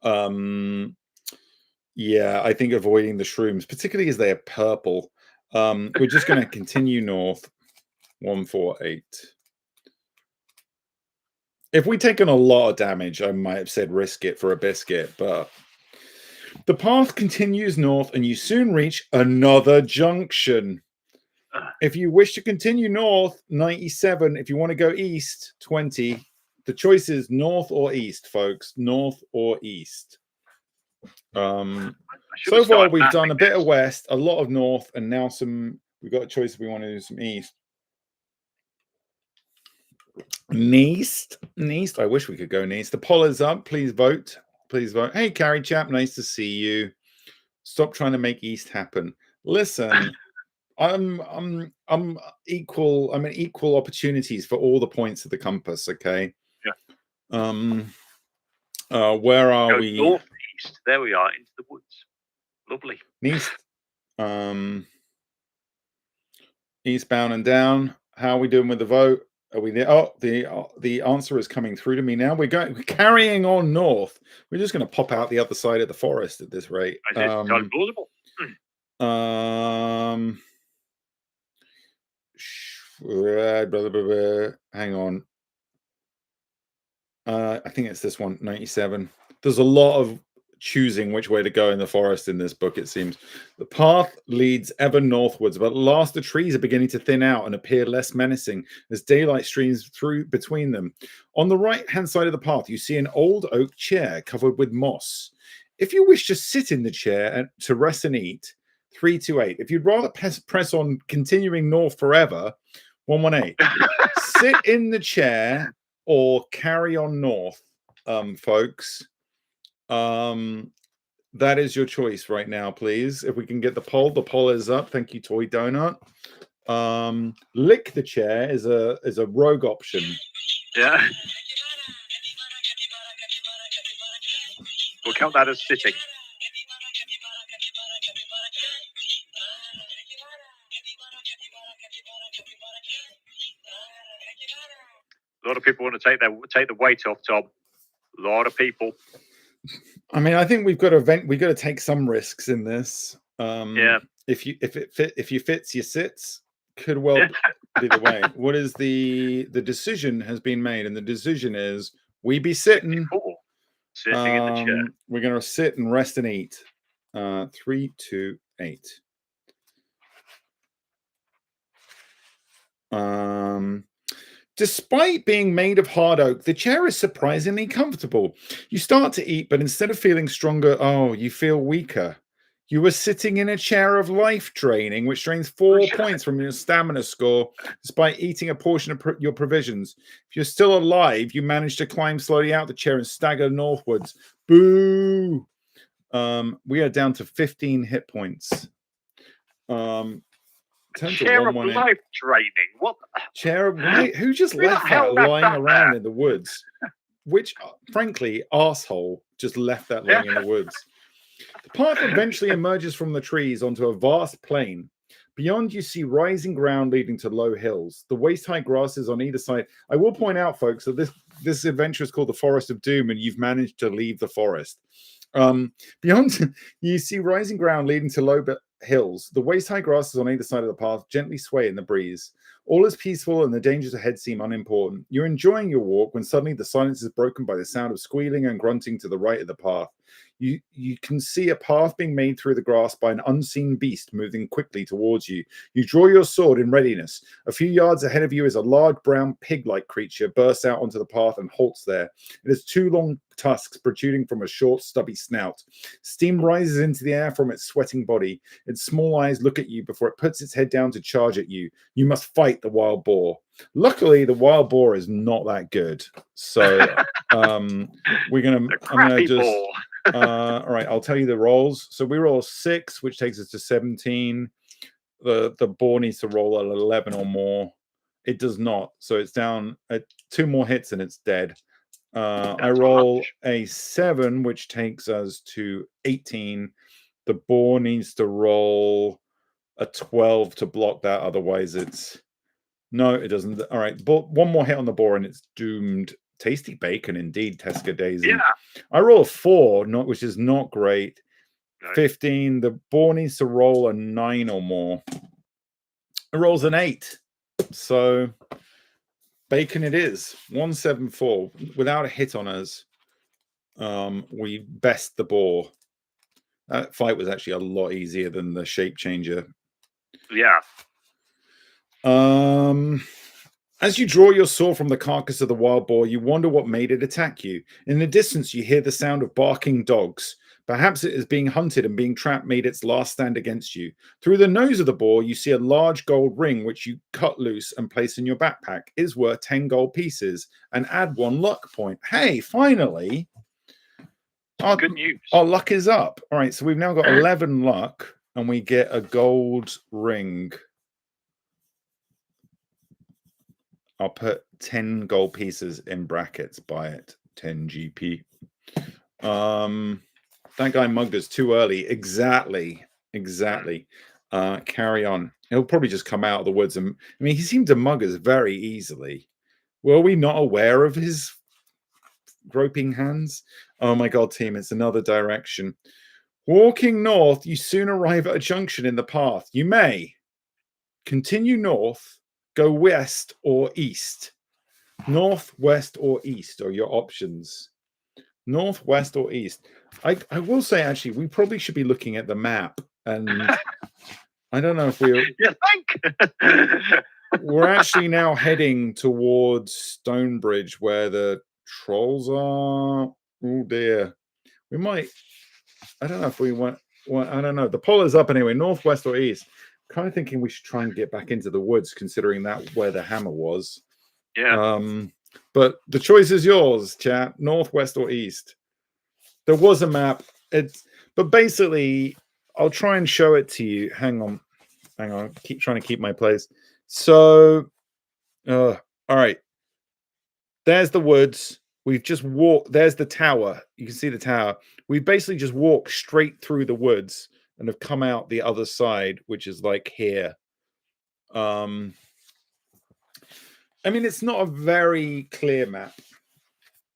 Yeah, I think avoiding the shrooms, particularly as they are purple. We're just going to continue north. 148. If we'd taken a lot of damage, I might have said risk it for a biscuit, but the path continues north and you soon reach another junction. If you wish to continue north, 97. If you want to go east, 20. The choice is north or east, folks. North or east. So far, we've done a bit of west, a lot of north, and now we've got a choice if we want to do some east. Neast. I wish we could go Neast. The poll is up. Please vote. Please vote. Hey, Carrie Chap, nice to see you. Stop trying to make East happen. Listen, I'm equal. I'm in equal opportunities for all the points of the compass. Okay. Yeah. Where are we? Northeast. There we are, into the woods. Lovely. East. Eastbound and down. How are we doing with the vote? Are we there? Oh, the answer is coming through to me now. We're carrying on north. We're just going to pop out the other side of the forest at this rate. It's plausible. Hang on. I think it's this one, 97. There's a lot of choosing which way to go in the forest in this book, it seems. The path leads ever northwards, but at last the trees are beginning to thin out and appear less menacing as daylight streams through between them. On the right-hand side of the path, you see an old oak chair covered with moss. If you wish to sit in the chair to rest and eat, 328. If you'd rather press on continuing north forever, 118. Sit in the chair or carry on north, folks. That is your choice right now, please. If we can get the poll is up. Thank you, Toy Donut. Lick the chair is a rogue option. Yeah. We'll count that as sitting. A lot of people want to take the weight off, Tom. A lot of people. I mean, I think we've got to take some risks in this. Yeah. If you fits, you sits. Could well be the way. What is the decision has been made, and the decision is we be sitting. Sitting in the chair. We're going to sit and rest and eat. 328. Despite being made of hard oak, the chair is surprisingly comfortable. You start to eat, but instead of feeling stronger, you feel weaker. You were sitting in a chair of life draining, which drains 4 points from your stamina score, despite eating a portion of your provisions. If you're still alive, you manage to climb slowly out the chair and stagger northwards. Boo! We are down to 15 hit points. Chair of life draining. What? Chair of life? Who just left that lying around in the woods? Which, frankly, arsehole just left that lying in the woods. The path eventually emerges from the trees onto a vast plain. Beyond, you see rising ground leading to low hills. The waist-high grasses on either side. I will point out, folks, that this adventure is called the Forest of Doom, and you've managed to leave the forest. Beyond, you see rising ground leading to low hills. The waist-high grasses on either side of the path gently sway in the breeze. All is peaceful and the dangers ahead seem unimportant. You're enjoying your walk when suddenly the silence is broken by the sound of squealing and grunting to the right of the path. You can see a path being made through the grass by an unseen beast moving quickly towards you. You draw your sword in readiness. A few yards ahead of you is a large brown pig-like creature bursts out onto the path and halts there. It has 2 long tusks protruding from a short, stubby snout. Steam rises into the air from its sweating body. Its small eyes look at you before it puts its head down to charge at you. You must fight the wild boar. Luckily, the wild boar is not that good. So I'm gonna just all right, I'll tell you the rolls. So we roll 6, which takes us to 17. The boar needs to roll an 11 or more. It does not, so it's down at 2 more hits and it's dead. I roll a 7, which takes us to 18. The boar needs to roll a 12 to block that, otherwise no, it doesn't. All right, but 1 more hit on the boar and it's doomed. Tasty bacon indeed, Tesca Daisy. Yeah. I roll a 4, which is not great. No. 15. The boar needs to roll a 9 or more. It rolls an 8. So bacon it is. 174. Without a hit on us, we best the boar. That fight was actually a lot easier than the shape changer. Yeah. As you draw your sword from the carcass of the wild boar, you wonder what made it attack you. In the distance, you hear the sound of barking dogs. Perhaps it is being hunted and being trapped made its last stand against you. Through the nose of the boar, you see a large gold ring, which you cut loose and place in your backpack. It is worth 10 gold pieces and add 1 luck point. Hey, finally. Good news. Our luck is up. All right, so we've now got 11 luck and we get a gold ring. I'll put 10 gold pieces in brackets. Buy it. 10 GP. That guy mugged us too early. Exactly. Carry on. He'll probably just come out of the woods. And I mean, he seemed to mug us very easily. Were we not aware of his groping hands? Oh my God, team, it's another direction. Walking north, you soon arrive at a junction in the path. You may continue north, go west or east. North, west, or east are your options. North, west, or east. I will say, actually, we probably should be looking at the map. And I don't know if we're... You think? We're actually now heading towards Stonebridge, where the trolls are. Oh, dear. We might... I don't know if we want... I don't know. The poll is up anyway. North, west, or east. Kind of thinking we should try and get back into the woods, considering that where the hammer was. Yeah. But the choice is yours, chat. North, west, or east. There was a map. But basically, I'll try and show it to you. Hang on. Keep trying to keep my place. So, all right. There's the woods. We've just walked. There's the tower. You can see the tower. We've basically just walked straight through the woods and have come out the other side, which is like here. I mean, it's not a very clear map.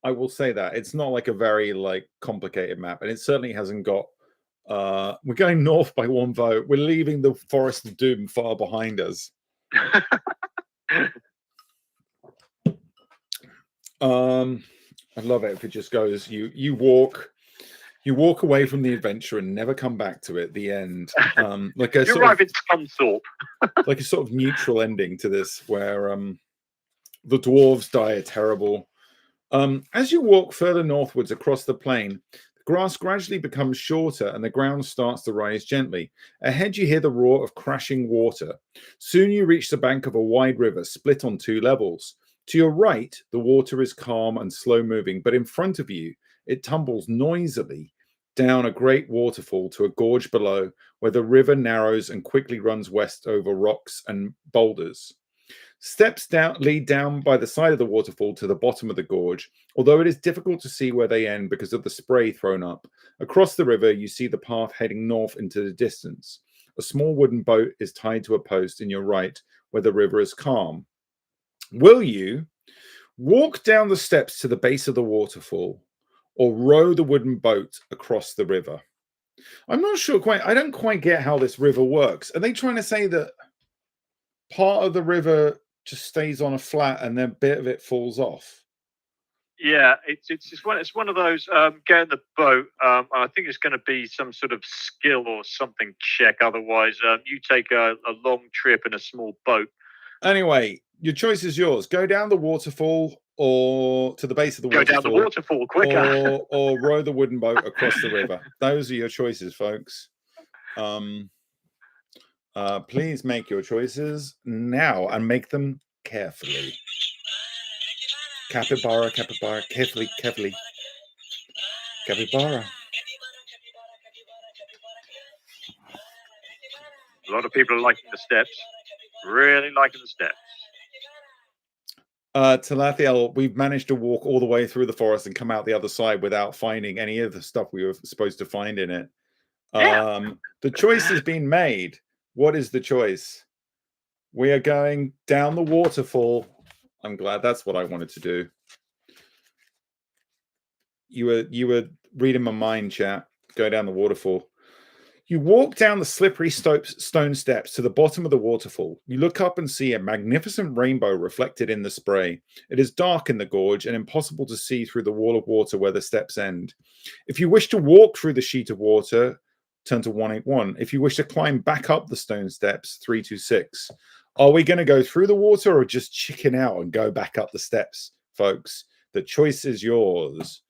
I will say that. It's not like a very like complicated map, and it certainly hasn't got we're going north by 1 vote. We're leaving the Forest of Doom far behind us. I love it if it just goes, you walk away from the adventure and never come back to it. The end. Like a you arrive in Scunthorpe. Like a sort of neutral ending to this, where the dwarves die a terrible. As you walk further northwards across the plain, the grass gradually becomes shorter and the ground starts to rise gently. Ahead you hear the roar of crashing water. Soon you reach the bank of a wide river split on 2 levels. To your right, the water is calm and slow moving, but in front of you, it tumbles noisily down a great waterfall to a gorge below, where the river narrows and quickly runs west over rocks and boulders. Steps lead down by the side of the waterfall to the bottom of the gorge, although it is difficult to see where they end because of the spray thrown up. Across the river, you see the path heading north into the distance. A small wooden boat is tied to a post in your right, where the river is calm. Will you walk down the steps to the base of the waterfall or row the wooden boat across the river? I'm not sure quite. I don't quite get how this river works. Are they trying to say that part of the river just stays on a flat and then a bit of it falls off? Yeah, it's one of those get in the boat. I think it's going to be some sort of skill or something check. Otherwise, you take a long trip in a small boat. Anyway, your choice is yours. Go down the waterfall or to the base of the waterfall. Go down the waterfall quicker. or row the wooden boat across the river. Those are your choices, folks. Please make your choices now and make them carefully. Capybara, capybara, carefully, carefully. Capybara. A lot of people are liking the steps. Really liking the steps. Talathiel, we've managed to walk all the way through the forest and come out the other side without finding any of the stuff we were supposed to find in it. The choice has been made. What is the choice? We are going down the waterfall. I'm glad. That's what I wanted to do. You were reading my mind, chat. Go down the waterfall. You walk down the slippery stone steps to the bottom of the waterfall. You look up and see a magnificent rainbow reflected in the spray. It is dark in the gorge and impossible to see through the wall of water where the steps end. If you wish to walk through the sheet of water, turn to 181. If you wish to climb back up the stone steps, 326. Are we going to go through the water or just chicken out and go back up the steps, folks? The choice is yours.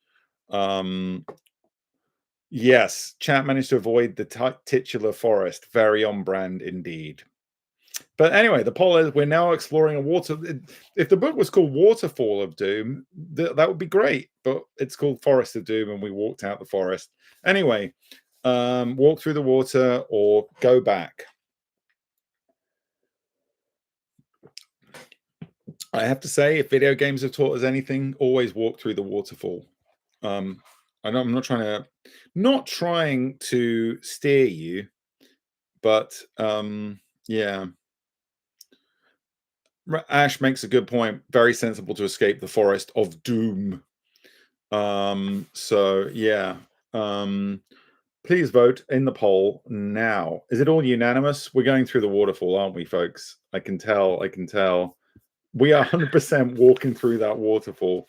Yes, chat managed to avoid the titular forest. Very on brand indeed. But anyway, the poll is we're now exploring a water. If the book was called Waterfall of Doom, that would be great. But it's called Forest of Doom, and we walked out the forest. Anyway, walk through the water or go back. I have to say, if video games have taught us anything, always walk through the waterfall. I'm not trying to steer you, but yeah. Ash makes a good point. Very sensible to escape the forest of doom. So yeah. Please vote in the poll now. Is it all unanimous? We're going through the waterfall, aren't we, folks? I can tell. We are 100% walking through that waterfall.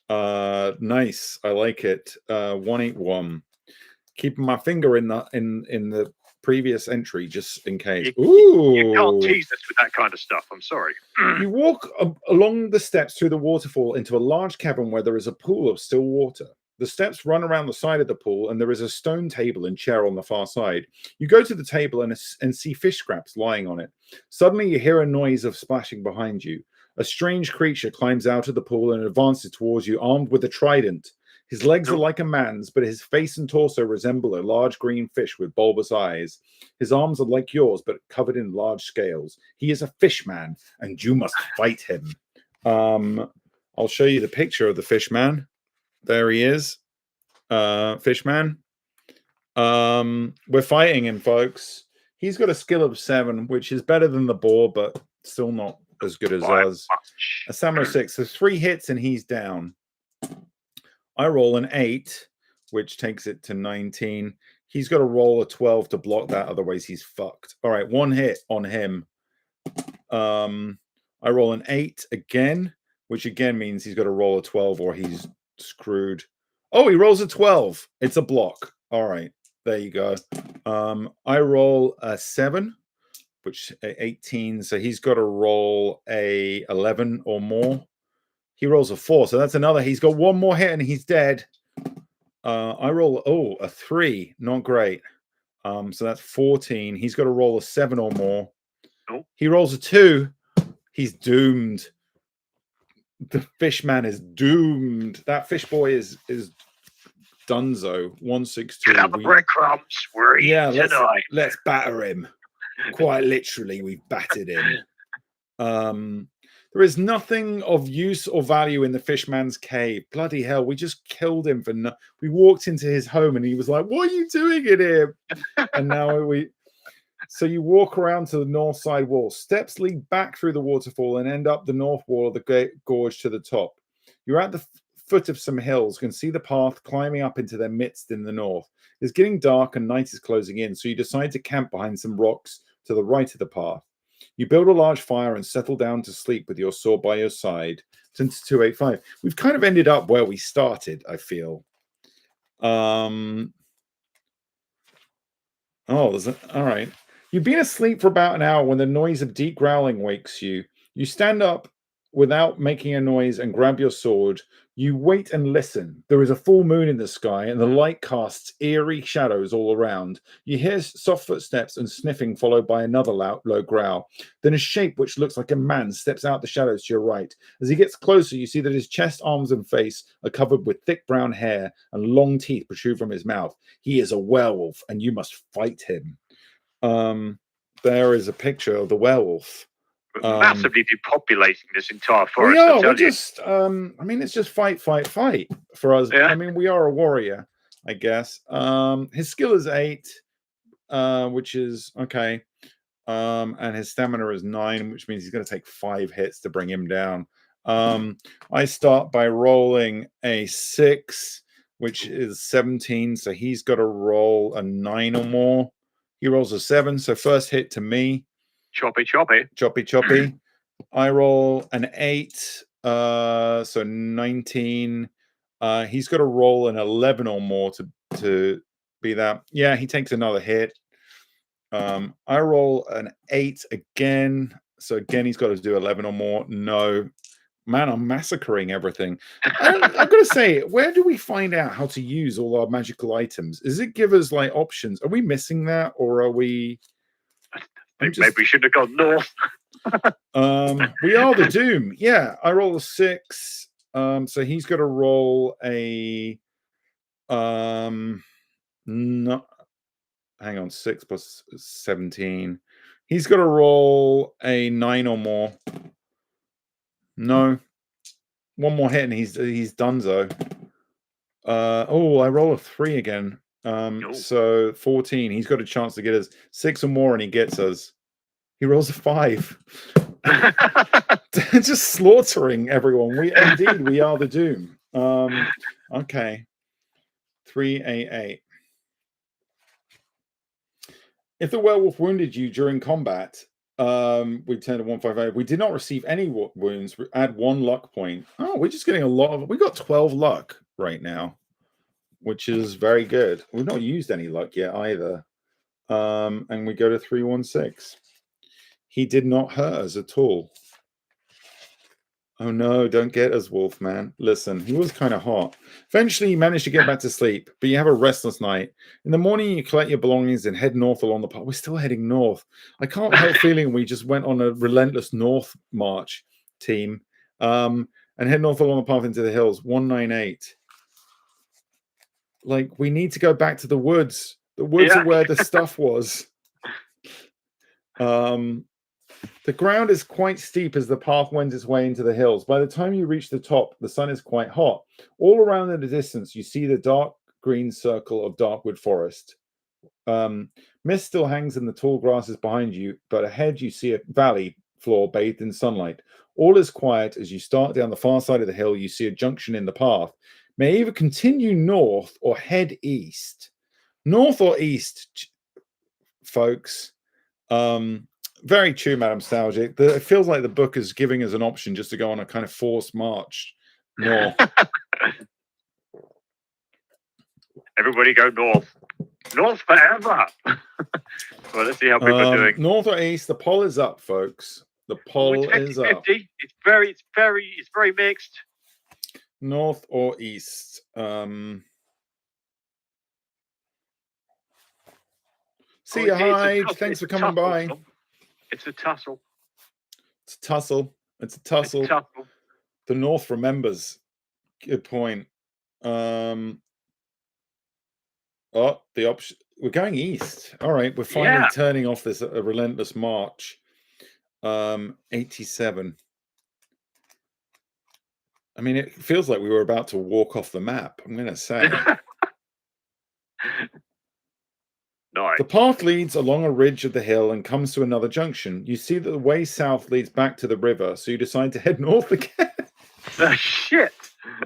Nice. I like it. 181. Keeping my finger in the previous entry just in case. You can't tease us with that kind of stuff. I'm sorry. You walk along the steps through the waterfall into a large cavern where there is a pool of still water. The steps run around the side of the pool, and there is a stone table and chair on the far side. You go to the table and see fish scraps lying on it. Suddenly, you hear a noise of splashing behind you. A strange creature climbs out of the pool and advances towards you, armed with a trident. His legs are like a man's, but his face and torso resemble a large green fish with bulbous eyes. His arms are like yours, but covered in large scales. He is a fish man, and you must fight him. I'll show you the picture of the fish man. There he is. Fish man. We're fighting him, folks. He's got a skill of 7, which is better than the boar, but still not as good as us. A stamina 6. There's 3 hits and he's down. I roll an 8, which takes it to 19. He's got to roll a 12 to block that, otherwise he's fucked. All right, 1 hit on him. I roll an 8 again, which again means he's got to roll a 12 or he's screwed. Oh, he rolls a 12. It's a block. All right, there you go. I roll a 7, which 18. So he's got to roll a 11 or more. He rolls a 4, so that's another. He's got 1 more hit and he's dead. I roll a 3, not great. So that's 14. He's got to roll a 7 or more. He rolls a 2. He's doomed. The fish man is doomed. That fish boy is dunzo. 162. Get out the breadcrumbs. We're eating tonight. Let's batter him. Quite literally, we've battered him. There is nothing of use or value in the fishman's cave. Bloody hell, we just killed him for we walked into his home and he was like, what are you doing in here? And now so you walk around to the north side wall. Steps lead back through the waterfall and end up the north wall of the gorge to the top. You're at the foot of some hills. You can see the path climbing up into their midst in the north. It's getting dark and night is closing in, so you decide to camp behind some rocks to the right of the path. You build a large fire and settle down to sleep with your sword by your side. Since 285, we've kind of ended up where we started, I feel. All right. You've been asleep for about an hour when the noise of deep growling wakes you. You stand up without making a noise and grab your sword. You wait and listen. There is a full moon in the sky and the light casts eerie shadows all around. You hear soft footsteps and sniffing followed by another low growl. Then a shape which looks like a man steps out the shadows to your right. As he gets closer, you see that his chest, arms and face are covered with thick brown hair and long teeth protrude from his mouth. He is a werewolf and you must fight him. There is a picture of the werewolf. Massively depopulating this entire forest. We're just it's just fight for us. Yeah. I mean, we are a warrior, I guess. His skill is 8, which is okay. And his stamina is 9, which means he's going to take 5 hits to bring him down. I start by rolling a 6, which is 17, so he's got to roll a 9 or more. He rolls a 7, so first hit to me. Choppy. I roll an 8, so 19. He's got to roll an 11 or more to be that. Yeah, he takes another hit. I roll an 8 again, so again he's got to do 11 or more. No, Man, I'm massacring everything. I've got to say, where do we find out how to use all our magical items? Does it give us like options? Are we missing that, or are we? I think maybe we should have gone north. We are the Doom. Yeah, I roll a 6. So he's got to roll a no. Hang on, 6 plus 17. He's got to roll a 9 or more. No, one more hit and he's donezo. Oh, I roll a 3 again. So 14. He's got a chance to get us 6 or more, and he gets us. He rolls a 5. Just slaughtering everyone. We are the Doom. Okay. 3A8. If the werewolf wounded you during combat, we turned to 158. We did not receive any wounds. Add 1 luck point. Oh, we're just getting a lot of. We got 12 luck right now, which is very good. We've not used any luck yet either. And we go to 316. He did not hurt us at all. Oh no, don't get us, Wolfman. Listen, he was kind of hot. Eventually, you managed to get back to sleep, but you have a restless night. In the morning, you collect your belongings and head north along the path. We're still heading north. I can't help feeling we just went on a relentless north march, team. And head north along the path into the hills. 198. Like, we need to go back to the woods. The woods are where the stuff was. The ground is quite steep as the path wends its way into the hills. By the time you reach the top, the sun is quite hot. All around in the distance, you see the dark green circle of darkwood forest. Mist still hangs in the tall grasses behind you, but ahead you see a valley floor bathed in sunlight. All is quiet as you start down the far side of the hill. You see a junction in the path. May either continue north or head east. North or east, folks. Very true, Madam Stalgic. It feels like the book is giving us an option just to go on a kind of forced march north. Everybody go north. North forever. Well, let's see how people are doing. North or east? The poll is up, folks. The poll is up. It's very mixed. North or east? See you, Hyde. Thanks for coming by. It's a tussle. It's a tussle. It's a tussle. The North remembers. Good point. The option. We're going east. All right. We're finally turning off this relentless march. 87. I mean, it feels like we were about to walk off the map, I'm going to say. The path leads along a ridge of the hill and comes to another junction. You see that the way south leads back to the river, so you decide to head north again. Shit.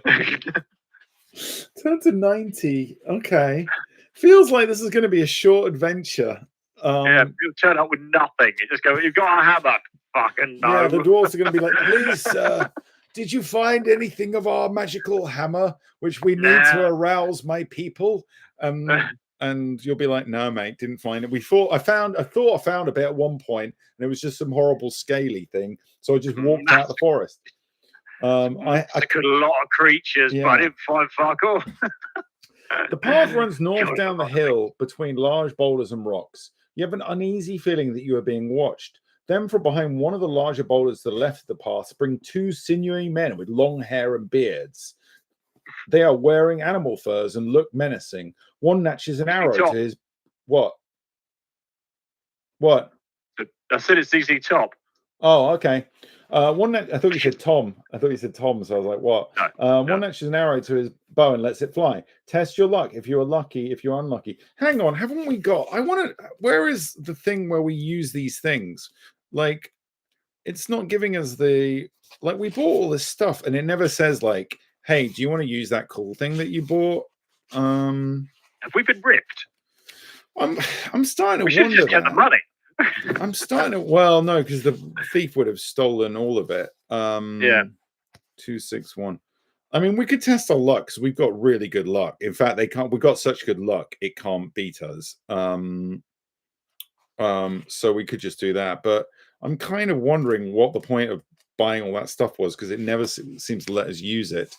Turn to 90. Okay. Feels like this is going to be a short adventure. You'll turn up with nothing. You just go, you've got a hammer. Fucking no. Yeah, the dwarves are going to be like, please, did you find anything of our magical hammer, which we need to arouse my people? And you'll be like, no, mate, didn't find it. I thought I found a bit at one point, and it was just some horrible scaly thing. So I just walked out the forest. I took a lot of creatures, but I didn't find fuck all. The path runs north down the hill between large boulders and rocks. You have an uneasy feeling that you are being watched. Then from behind one of the larger boulders to the left of the path spring 2 sinewy men with long hair and beards. They are wearing animal furs and look menacing. One natches an arrow to his... What? I said it's ZZ Top. Oh, okay. I thought you said Tom. So I was like, what? No. One natches an arrow to his bow and lets it fly. Test your luck. If you're lucky, if you're unlucky. Hang on, haven't we got... Where is the thing where we use these things? Like, it's not giving us the... Like, we bought all this stuff and it never says, like, hey, do you want to use that cool thing that you bought? Have we been ripped? I'm starting to wonder. Just get the money. I'm starting to. Well, no, because the thief would have stolen all of it. 261. I mean, we could test our luck because we've got really good luck. In fact, they can't. We've got such good luck, it can't beat us. So we could just do that. But I'm kind of wondering what the point of buying all that stuff was, because it never seems to let us use it.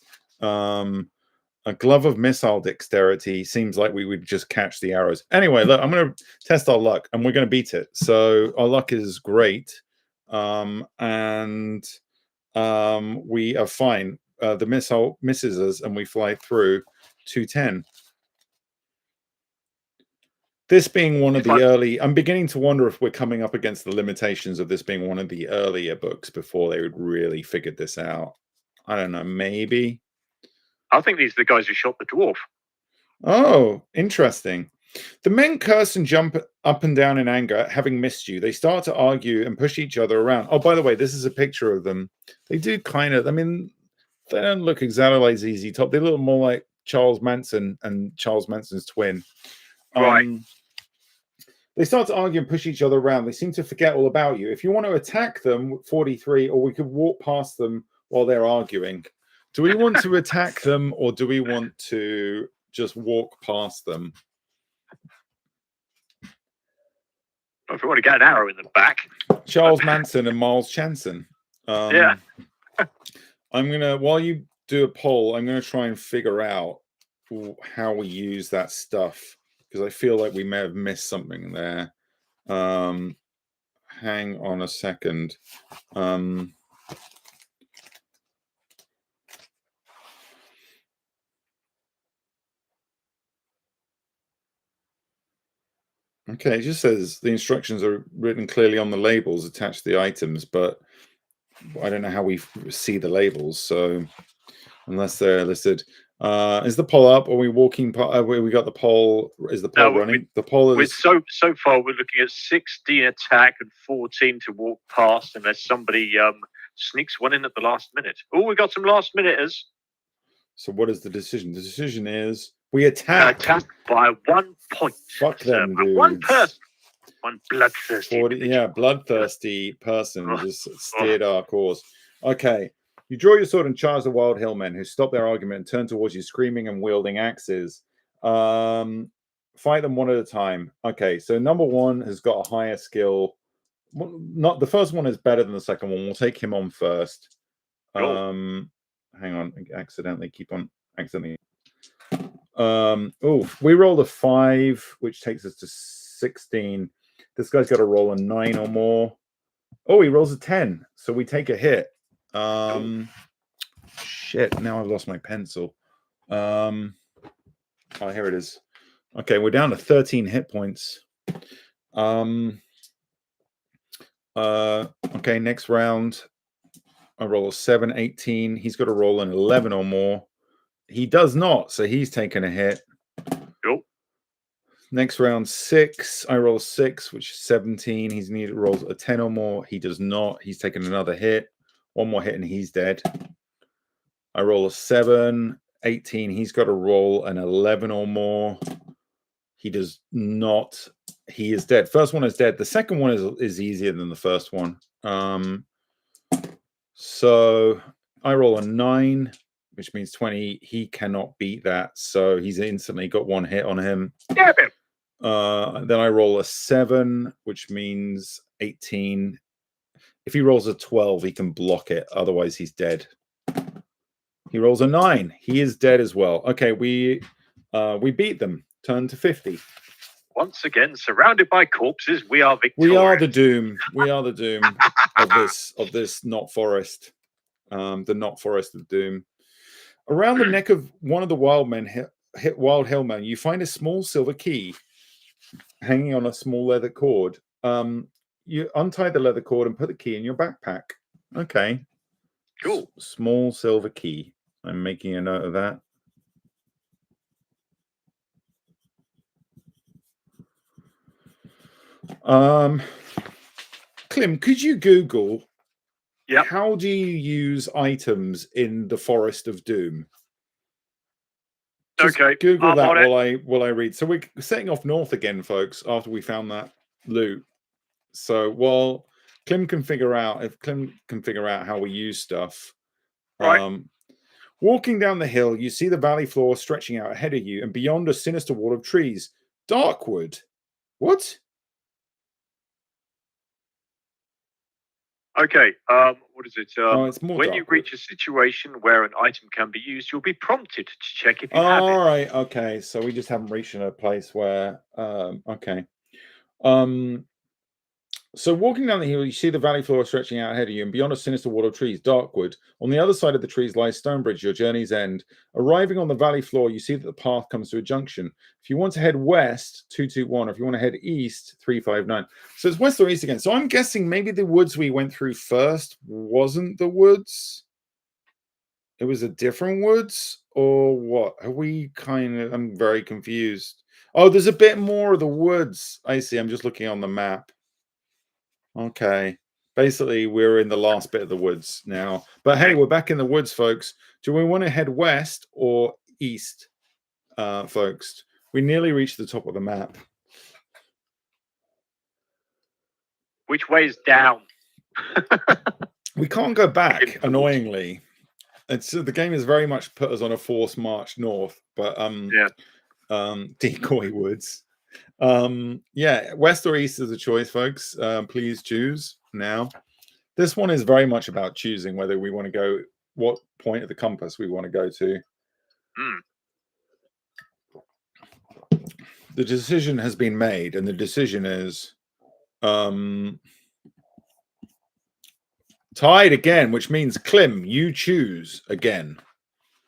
A glove of missile dexterity seems like we would just catch the arrows. Anyway, look, I'm going to test our luck, and we're going to beat it. So our luck is great, and we are fine. The missile misses us, and we fly through 210. This being one of the early, I'm beginning to wonder if we're coming up against the limitations of this being one of the earlier books before they would really figured this out. I don't know, maybe. I think these are the guys who shot the dwarf. Oh, interesting. The men curse and jump up and down in anger, having missed you. They start to argue and push each other around. Oh, by the way, this is a picture of them. They do kind of, I mean, they don't look exactly like ZZ Top. They look more like Charles Manson and Charles Manson's twin. Right. They start to argue and push each other around. They seem to forget all about you. If you want to attack them, 43, or we could walk past them while they're arguing. Do we want to attack them, or do we want to just walk past them? If we want to get an arrow in the back. Charles Manson and Miles Chanson. Yeah. I'm going to, while you do a poll, I'm going to try and figure out how we use that stuff, because I feel like we may have missed something there. Hang on a second. Okay, it just says the instructions are written clearly on the labels attached to the items, but I don't know how we see the labels. So unless they're listed, is the poll up? Are we walking? We got the poll. Is the poll running? The poll is so far. We're looking at 16 attack and 14 to walk past, unless somebody sneaks one in at the last minute. Oh, we got some last minuters. So what is the decision? The decision is we attack. Attack by 1 point. Fuck them, dudes. One person. One bloodthirsty. Bloodthirsty person just steered our course. Okay. You draw your sword and charge the wild hillmen, who stop their argument and turn towards you, screaming and wielding axes. Fight them one at a time. Okay, so number one has got a higher skill. Not the first one is better than the second one. We'll take him on first. Hang on, accidentally. We rolled a 5, which takes us to 16. This guy's got to roll a 9 or more. Oh, he rolls a 10, so we take a hit. Shit, now I've lost my pencil. Oh, here it is. Okay, we're down to 13 hit points. Okay, next round. I roll a 7, 18. He's got to roll an 11 or more. He does not, so he's taken a hit. Nope. Next round, 6. I roll a 6, which is 17. He's needed rolls a 10 or more. He does not. He's taken another hit. One more hit and he's dead. I roll a 7, 18. He's got to roll an 11 or more. He does not. He is dead. First one is dead. The second one is easier than the first one. So I roll a 9, which means 20. He cannot beat that. So he's instantly got 1 hit on him. Then I roll a 7, which means 18. If he rolls a 12, he can block it. Otherwise, he's dead. He rolls a 9. He is dead as well. Okay, we beat them. Turn to 50. Once again, surrounded by corpses, we are victorious. We are the doom. We are the doom of this knot forest. The knot forest of doom. Around the neck of one of the wild hillmen, you find a small silver key hanging on a small leather cord. You untie the leather cord and put the key in your backpack. Okay. Cool. Small silver key. I'm making a note of that. Clym, could you Google how do you use items in the Forest of Doom? Just okay. Google that while I read. So we're setting off north again, folks, after we found that loot. So while Clym can figure out how we use stuff. Right. Walking down the hill, you see the valley floor stretching out ahead of you, and beyond a sinister wall of trees. Darkwood. What? Okay. What is it? It's more when you reach a situation where an item can be used, you'll be prompted to check if you have it. All right. Okay. So we just haven't reached a place where. Okay. So walking down the hill, you see the valley floor stretching out ahead of you, and beyond a sinister wall of trees, dark wood. On the other side of the trees lies Stonebridge, your journey's end. Arriving on the valley floor, you see that the path comes to a junction. If you want to head west, 221. If you want to head east, 359. So it's west or east again. So I'm guessing maybe the woods we went through first wasn't the woods. It was a different woods, or what? Are we kind of? I'm very confused. Oh, there's a bit more of the woods. I see. I'm just looking on the map. Okay. Basically, we're in the last bit of the woods now. But hey, we're back in the woods, folks. Do we want to head west or east, folks? We nearly reached the top of the map. Which way is down? We can't go back, annoyingly. It's the game has very much put us on a forced march north, but decoy woods. Yeah, west or east is a choice, folks. Please choose now. This one is very much about choosing whether we want to go, what point of the compass we want to go to. The decision has been made, and the decision is tied again, which means Clym, you choose again.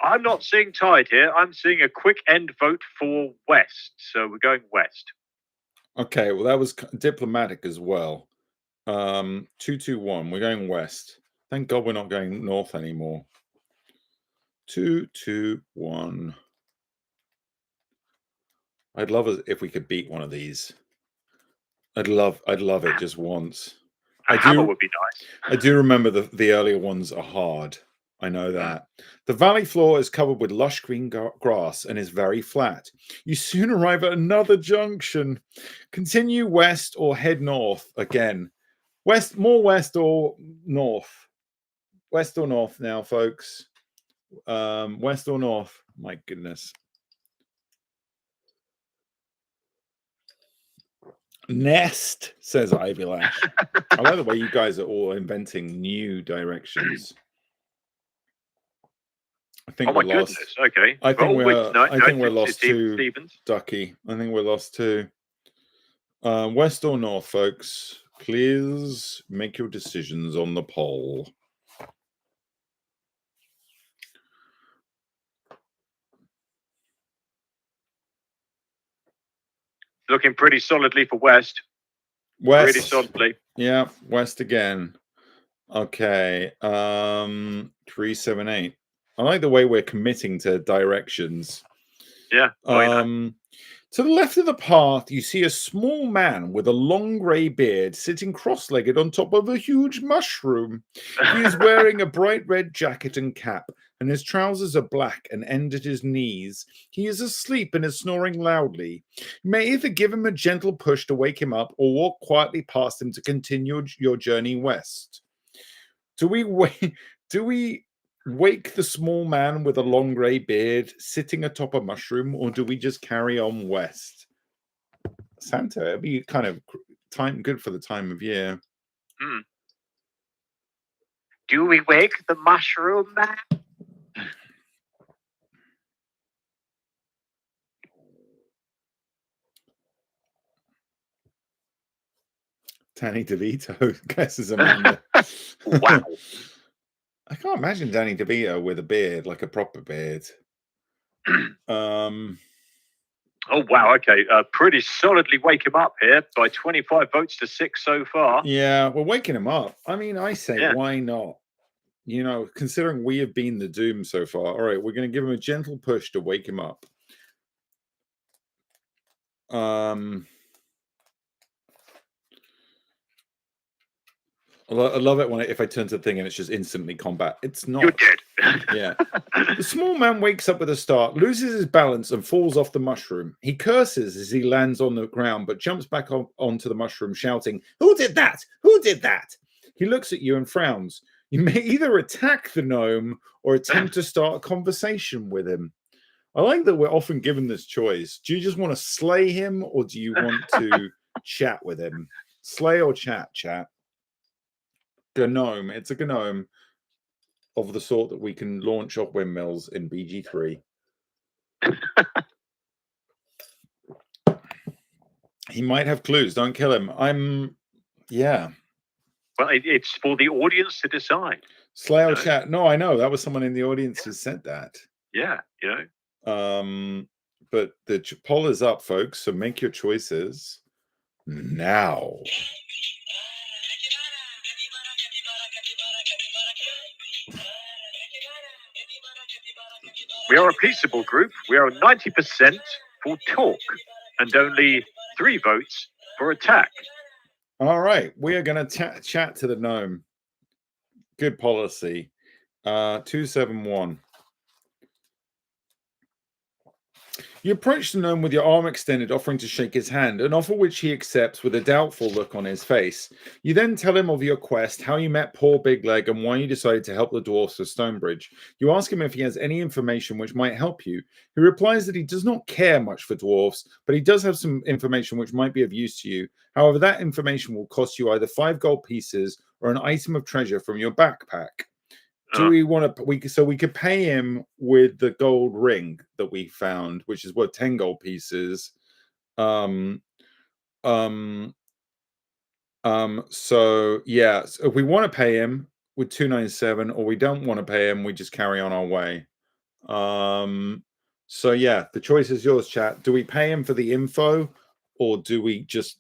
I'm not seeing tied here. I'm seeing a quick end vote for west. So we're going west. Okay, well, that was diplomatic as well. 221. We're going west. Thank God we're not going north anymore. 221. I'd love it if we could beat one of these. I'd love it just once. A hammer would be nice. I do remember the earlier ones are hard. I know that. The valley floor is covered with lush green grass and is very flat. You soon arrive at another junction. Continue west or head north again. West, more west or north? West or north now, folks? West or north? My goodness. Nest, says Ivy Lash. I like the way you guys are all inventing new directions. I think we're lost. Goodness. Okay. I think we're lost too, Ducky. I think we're lost too. West or north, folks? Please make your decisions on the poll. Looking pretty solidly for west. West. Pretty solidly. Yeah, west again. Okay. 378. I like the way we're committing to directions. Yeah. To the left of the path, you see a small man with a long grey beard sitting cross-legged on top of a huge mushroom. He is wearing a bright red jacket and cap, and his trousers are black and end at his knees. He is asleep and is snoring loudly. You may either give him a gentle push to wake him up or walk quietly past him to continue your journey west. Do we wake the small man with a long grey beard sitting atop a mushroom, or do we just carry on west? Santa, it'd be kind of good for the time of year. Do we wake the mushroom man? Danny DeVito guesses Amanda. Wow. I can't imagine Danny DeVito with a beard, like a proper beard. Oh, wow. Okay. Pretty solidly wake him up here by 25 votes to 6 so far. Yeah, we're waking him up. I mean, I say, why not? You know, considering we have been the doom so far. All right, we're going to give him a gentle push to wake him up. I love it if I turn to the thing and it's just instantly combat. It's not. You're dead. Yeah. The small man wakes up with a start, loses his balance, and falls off the mushroom. He curses as he lands on the ground, but jumps back onto the mushroom, shouting, "Who did that? Who did that?" He looks at you and frowns. You may either attack the gnome or attempt to start a conversation with him. I like that we're often given this choice. Do you just want to slay him, or do you want to chat with him? Slay or chat, chat? gnome. It's a gnome of the sort that we can launch off windmills in BG3. He might have clues. Don't kill him. Yeah. Well, it's for the audience to decide. Slayer chat. No, I know. That was someone in the audience who said that. Yeah, But the poll is up, folks, so make your choices now. We are a peaceable group. We are 90% for talk and only 3 votes for attack. All right, we are going to chat to the gnome. Good policy. 271. You approach the gnome with your arm extended, offering to shake his hand, an offer which he accepts with a doubtful look on his face. You then tell him of your quest, how you met poor Big Leg, and why you decided to help the dwarfs of Stonebridge. You ask him if he has any information which might help you. He replies that he does not care much for dwarfs, but he does have some information which might be of use to you. However, that information will cost you either 5 gold pieces or an item of treasure from your backpack. Do we want to? So we could pay him with the gold ring that we found, which is worth 10 gold pieces. So yeah, so if we want to pay him with 297, or we don't want to pay him, we just carry on our way. So yeah, the choice is yours, chat. Do we pay him for the info, or do we just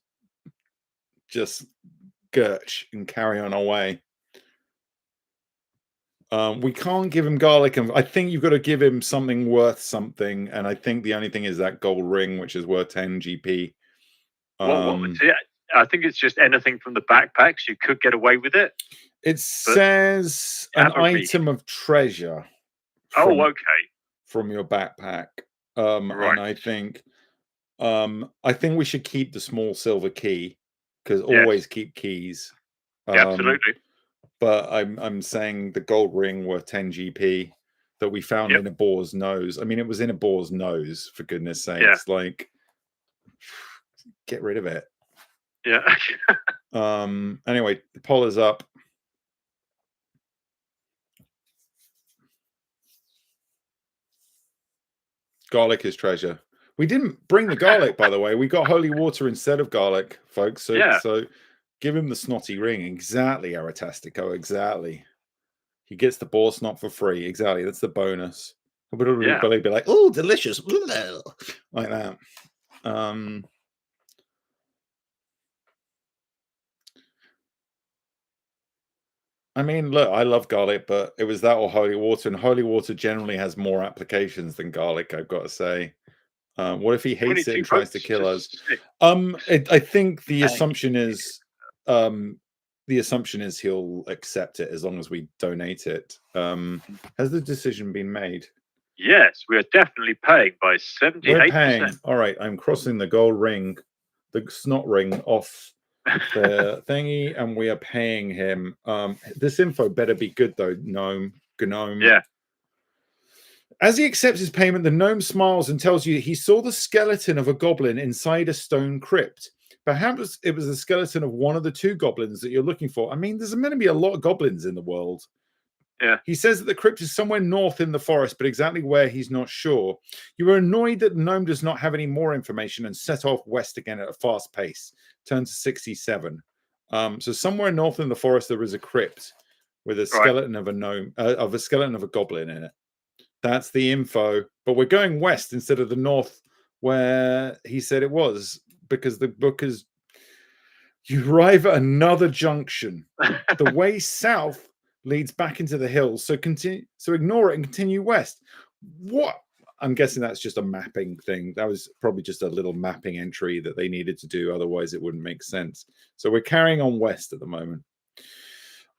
gurch and carry on our way? We can't give him garlic, and I think you've got to give him something worth something. And I think the only thing is that gold ring, which is worth 10 GP. I think it's just anything from the backpacks. You could get away with it. It says an item of treasure. From your backpack. Right. And I think we should keep the small silver key, because always keep keys. Absolutely. But I'm saying the gold ring worth 10 GP that we found in a boar's nose. I mean, it was in a boar's nose, for goodness sakes. Like, get rid of it. Yeah. Anyway, the poll is up. Garlic is treasure. We didn't bring the garlic, by the way. We got holy water instead of garlic, folks. So give him the snotty ring. Exactly, Aratastico. Exactly. He gets the boar snot for free. Exactly. That's the bonus. But it'll be like, oh, delicious. Like that. I mean, look, I love garlic, but it was that or holy water. And holy water generally has more applications than garlic, I've got to say. What if he hates it and tries to kill us? I think the assumption is he'll accept it as long as we donate it. Has the decision been made? Yes, we are definitely paying by 78%. We're paying. All right, I'm crossing the gold ring, the snot ring off the thingy, and we are paying him. This info better be good though, gnome. Yeah. As he accepts his payment, the gnome smiles and tells you he saw the skeleton of a goblin inside a stone crypt. Perhaps it was the skeleton of one of the 2 goblins that you're looking for. I mean, there's going to be a lot of goblins in the world. Yeah. He says that the crypt is somewhere north in the forest, but exactly where he's not sure. You are annoyed that the gnome does not have any more information and set off west again at a fast pace. Turn to 67. So somewhere north in the forest there is a crypt with a skeleton of a gnome, of a skeleton of a goblin in it. That's the info, but we're going west instead of the north where he said it was, because the book is. You arrive at another junction. The way south leads back into the hills, so ignore it and continue west. What? I'm guessing that's just a mapping thing. That was probably just a little mapping entry that they needed to do, otherwise it wouldn't make sense. So we're carrying on west at the moment.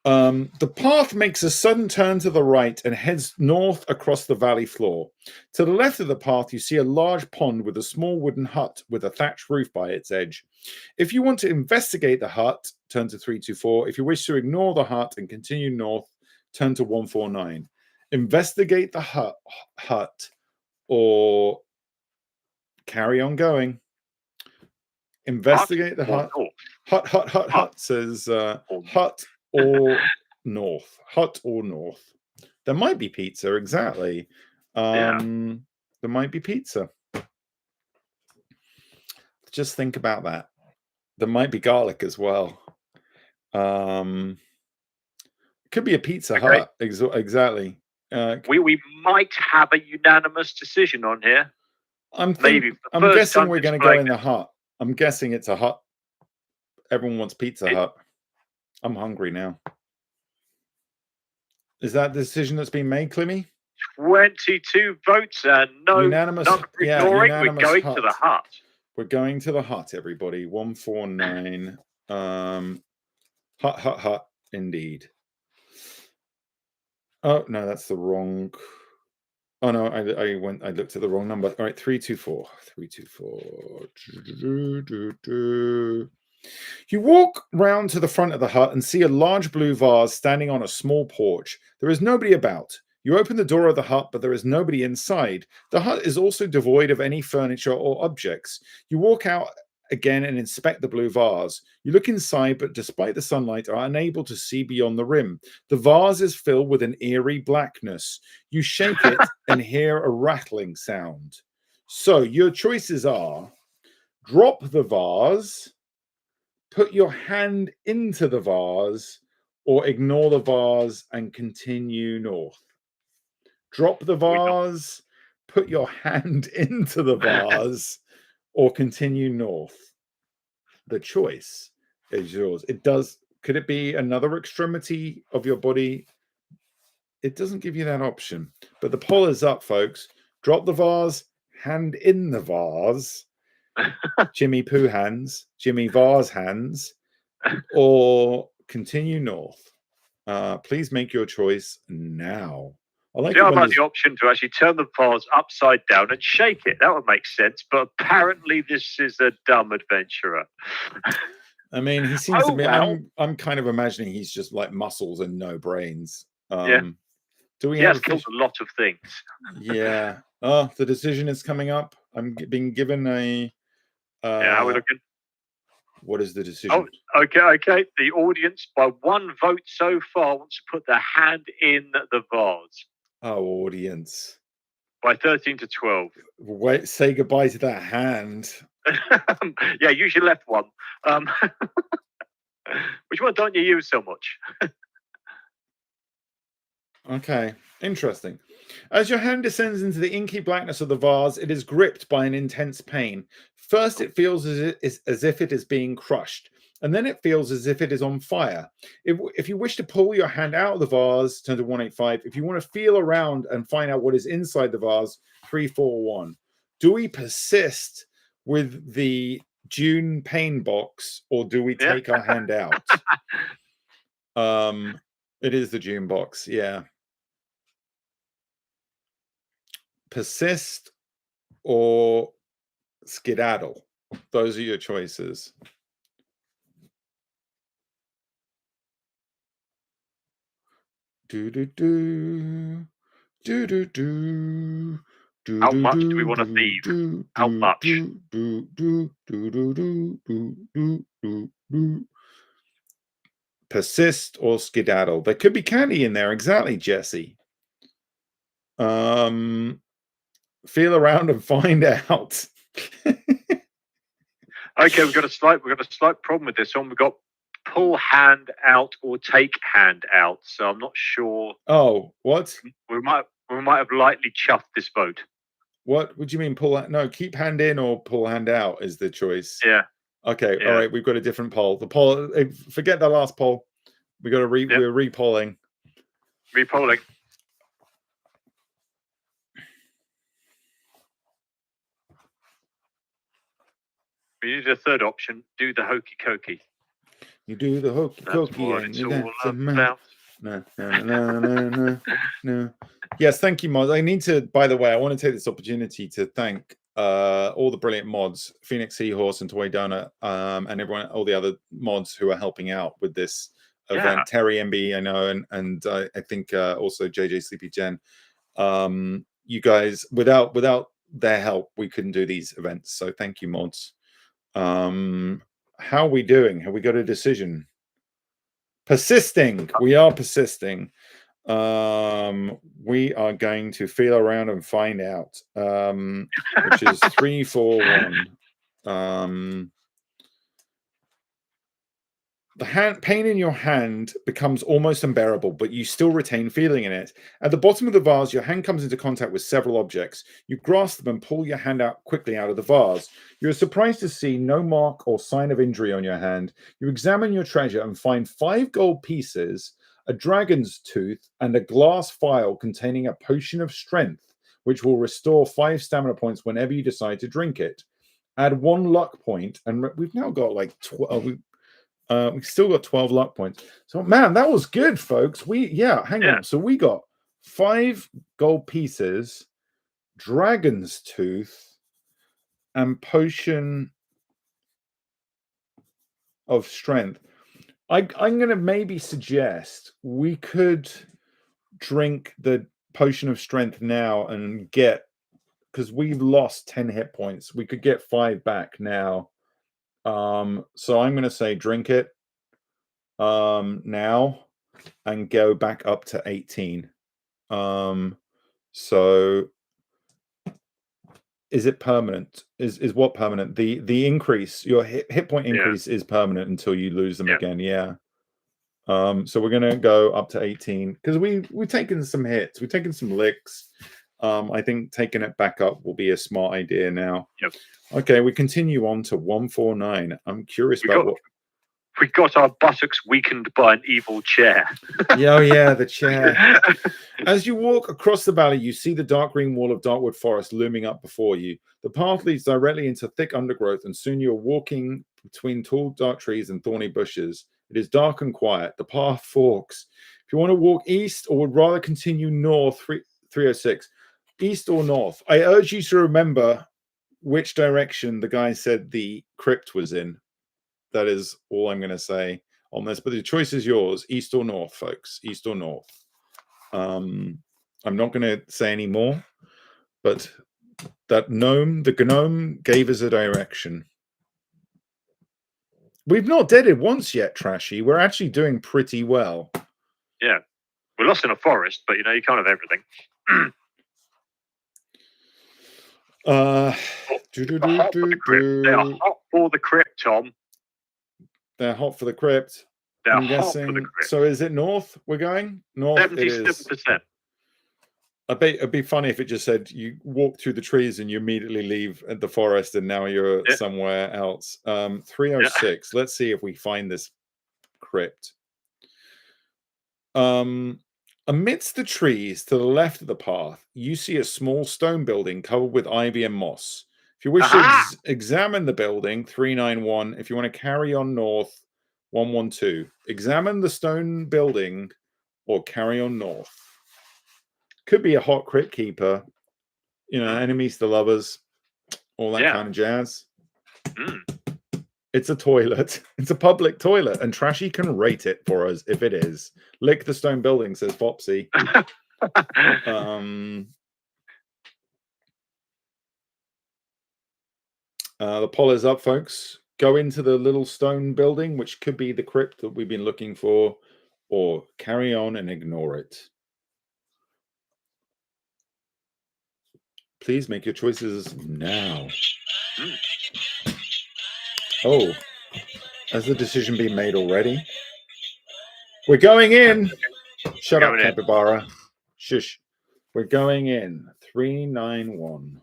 The path makes a sudden turn to the right and heads north across the valley floor. To the left of the path, you see a large pond with a small wooden hut with a thatched roof by its edge. If you want to investigate the hut, turn to 324. If you wish to ignore the hut and continue north, turn to 149. Investigate the hut or carry on going. Investigate the hut. Hut, says hut or north. Hut or north. There might be pizza, exactly. There might be pizza. Just think about that. There might be garlic as well. It could be a Pizza Hut. Exactly. We might have a unanimous decision on here. I'm guessing we're going to go in the hut. I'm guessing it's a hut. Everyone wants Pizza Hut. I'm hungry now. Is that the decision that's been made, Clymmy? 22 votes and no unanimous. We're going to the hut. We're going to the hut, everybody. 149. Hut. Indeed. Oh no, that's the wrong. Oh no, I looked at the wrong number. All right, 324. 324. You walk round to the front of the hut and see a large blue vase standing on a small porch. There is nobody about. You open the door of the hut, but there is nobody inside. The hut is also devoid of any furniture or objects. You walk out again and inspect the blue vase. You look inside, but despite the sunlight, are unable to see beyond the rim. The vase is filled with an eerie blackness. You shake it and hear a rattling sound. So your choices are: drop the vase, put your hand into the vase, or ignore the vase and continue north. Drop the vase, put your hand into the vase, or continue north. The choice is yours. Could it be another extremity of your body? It doesn't give you that option. But the poll is up, folks. Drop the vase, hand in the vase, Jimmy Poo hands, Jimmy Vase hands, or continue north. Please make your choice now. I like about the option to actually turn the vase upside down and shake it. That would make sense. But apparently, this is a dumb adventurer. I mean, he seems to be. Well. I'm kind of imagining he's just like muscles and no brains. Do we have killed a lot of things? Yeah. Oh, the decision is coming up. I'm being given a. How are we looking? What is the decision? Oh, okay. The audience, by one vote so far, wants to put their hand in the vase. Oh, audience. By 13 to 12. Wait, say goodbye to that hand. Use your left one. Which one don't you use so much? Okay, interesting. As your hand descends into the inky blackness of the vase, it is gripped by an intense pain. First, it feels as if it is being crushed, and then it feels as if it is on fire. If you wish to pull your hand out of the vase, turn to 185. If you want to feel around and find out what is inside the vase, 341. Do we persist with the June pain box, or do we take our hand out? It is the June box, yeah. Persist or skedaddle. Those are your choices. How much do we want to thieve? How much? Persist or skedaddle. There could be candy in there. Exactly, Jesse. Feel around and find out. Okay, we've got a slight problem with this one. We've got pull hand out or take hand out. So I'm not sure. Oh, what? We might have lightly chuffed this vote. What would you mean pull? No, keep hand in or pull hand out is the choice. Yeah. Okay. Yeah. All right. We've got a different poll. The poll. Forget the last poll. We got to We're repolling. Repolling. We need a third option. Do the hokey cokey. You do the hokey cokey. That's what it's all about. No. Yes, thank you, mods. I need to. By the way, I want to take this opportunity to thank all the brilliant mods, Phoenix Seahorse and Toy Donut, and everyone, all the other mods who are helping out with this event. Terry MB, I know, and I think also JJ Sleepy Jen. You guys, without their help, we couldn't do these events. So thank you, mods. How are we doing? Have we got a decision? Persisting. We are persisting. We are going to feel around and find out. Which is 3, 4, 1. The pain in your hand becomes almost unbearable, but you still retain feeling in it. At the bottom of the vase, your hand comes into contact with several objects. You grasp them and pull your hand out quickly out of the vase. You are surprised to see no mark or sign of injury on your hand. You examine your treasure and find 5 gold pieces, a dragon's tooth, and a glass vial containing a potion of strength, which will restore 5 stamina points whenever you decide to drink it. Add 1 luck point, and we've now got like 12. We've still got 12 luck points. So, man, that was good, folks. Hang on. So we got 5 gold pieces, dragon's tooth, and potion of strength. I'm going to maybe suggest we could drink the potion of strength now and get, because we've lost 10 hit points, we could get 5 back now. So I'm going to say drink it now and go back up to 18. So is it permanent? Is what permanent? The increase, your hit point increase is permanent until you lose them again. Yeah. So we're gonna go up to 18 because we've taken some hits, we've taken some licks. I think taking it back up will be a smart idea now. Yep. Okay, we continue on to 149. I'm curious about what we got our buttocks weakened by an evil chair. Yeah, the chair. As you walk across the valley, you see the dark green wall of Darkwood Forest looming up before you. The path leads directly into thick undergrowth, and soon you're walking between tall, dark trees and thorny bushes. It is dark and quiet. The path forks. If you want to walk east or would rather continue north, 306, east or north, I urge you to remember which direction the guy said the crypt was in. That is all I'm going to say on this. But the choice is yours, east or north, folks. East or north. I'm not going to say any more, but the gnome gave us a direction. We've not deaded once yet, Trashy. We're actually doing pretty well. Yeah. We're lost in a forest, but, you can't have everything. They are hot for the crypt, Tom. They're hot for the crypt. I'm guessing. For the crypt. So is it north we're going? North 77%. I bet it'd be funny if it just said you walk through the trees and you immediately leave the forest and now you're somewhere else. 306. Let's see if we find this crypt. Amidst the trees to the left of the path, you see a small stone building covered with ivy and moss. If you wish to examine the building, 391. If you want to carry on north, 112. Examine the stone building or carry on north. Could be a hot crypt keeper, enemies to lovers, all that kind of jazz. It's a toilet. It's a public toilet, and Trashy can rate it for us if it is. Lick the stone building, says Fopsy. The poll is up, folks. Go into the little stone building, which could be the crypt that we've been looking for, or carry on and ignore it. Please make your choices now. Oh, has the decision been made already? We're going in. Shut up, Capybara. Shush. We're going in. 391.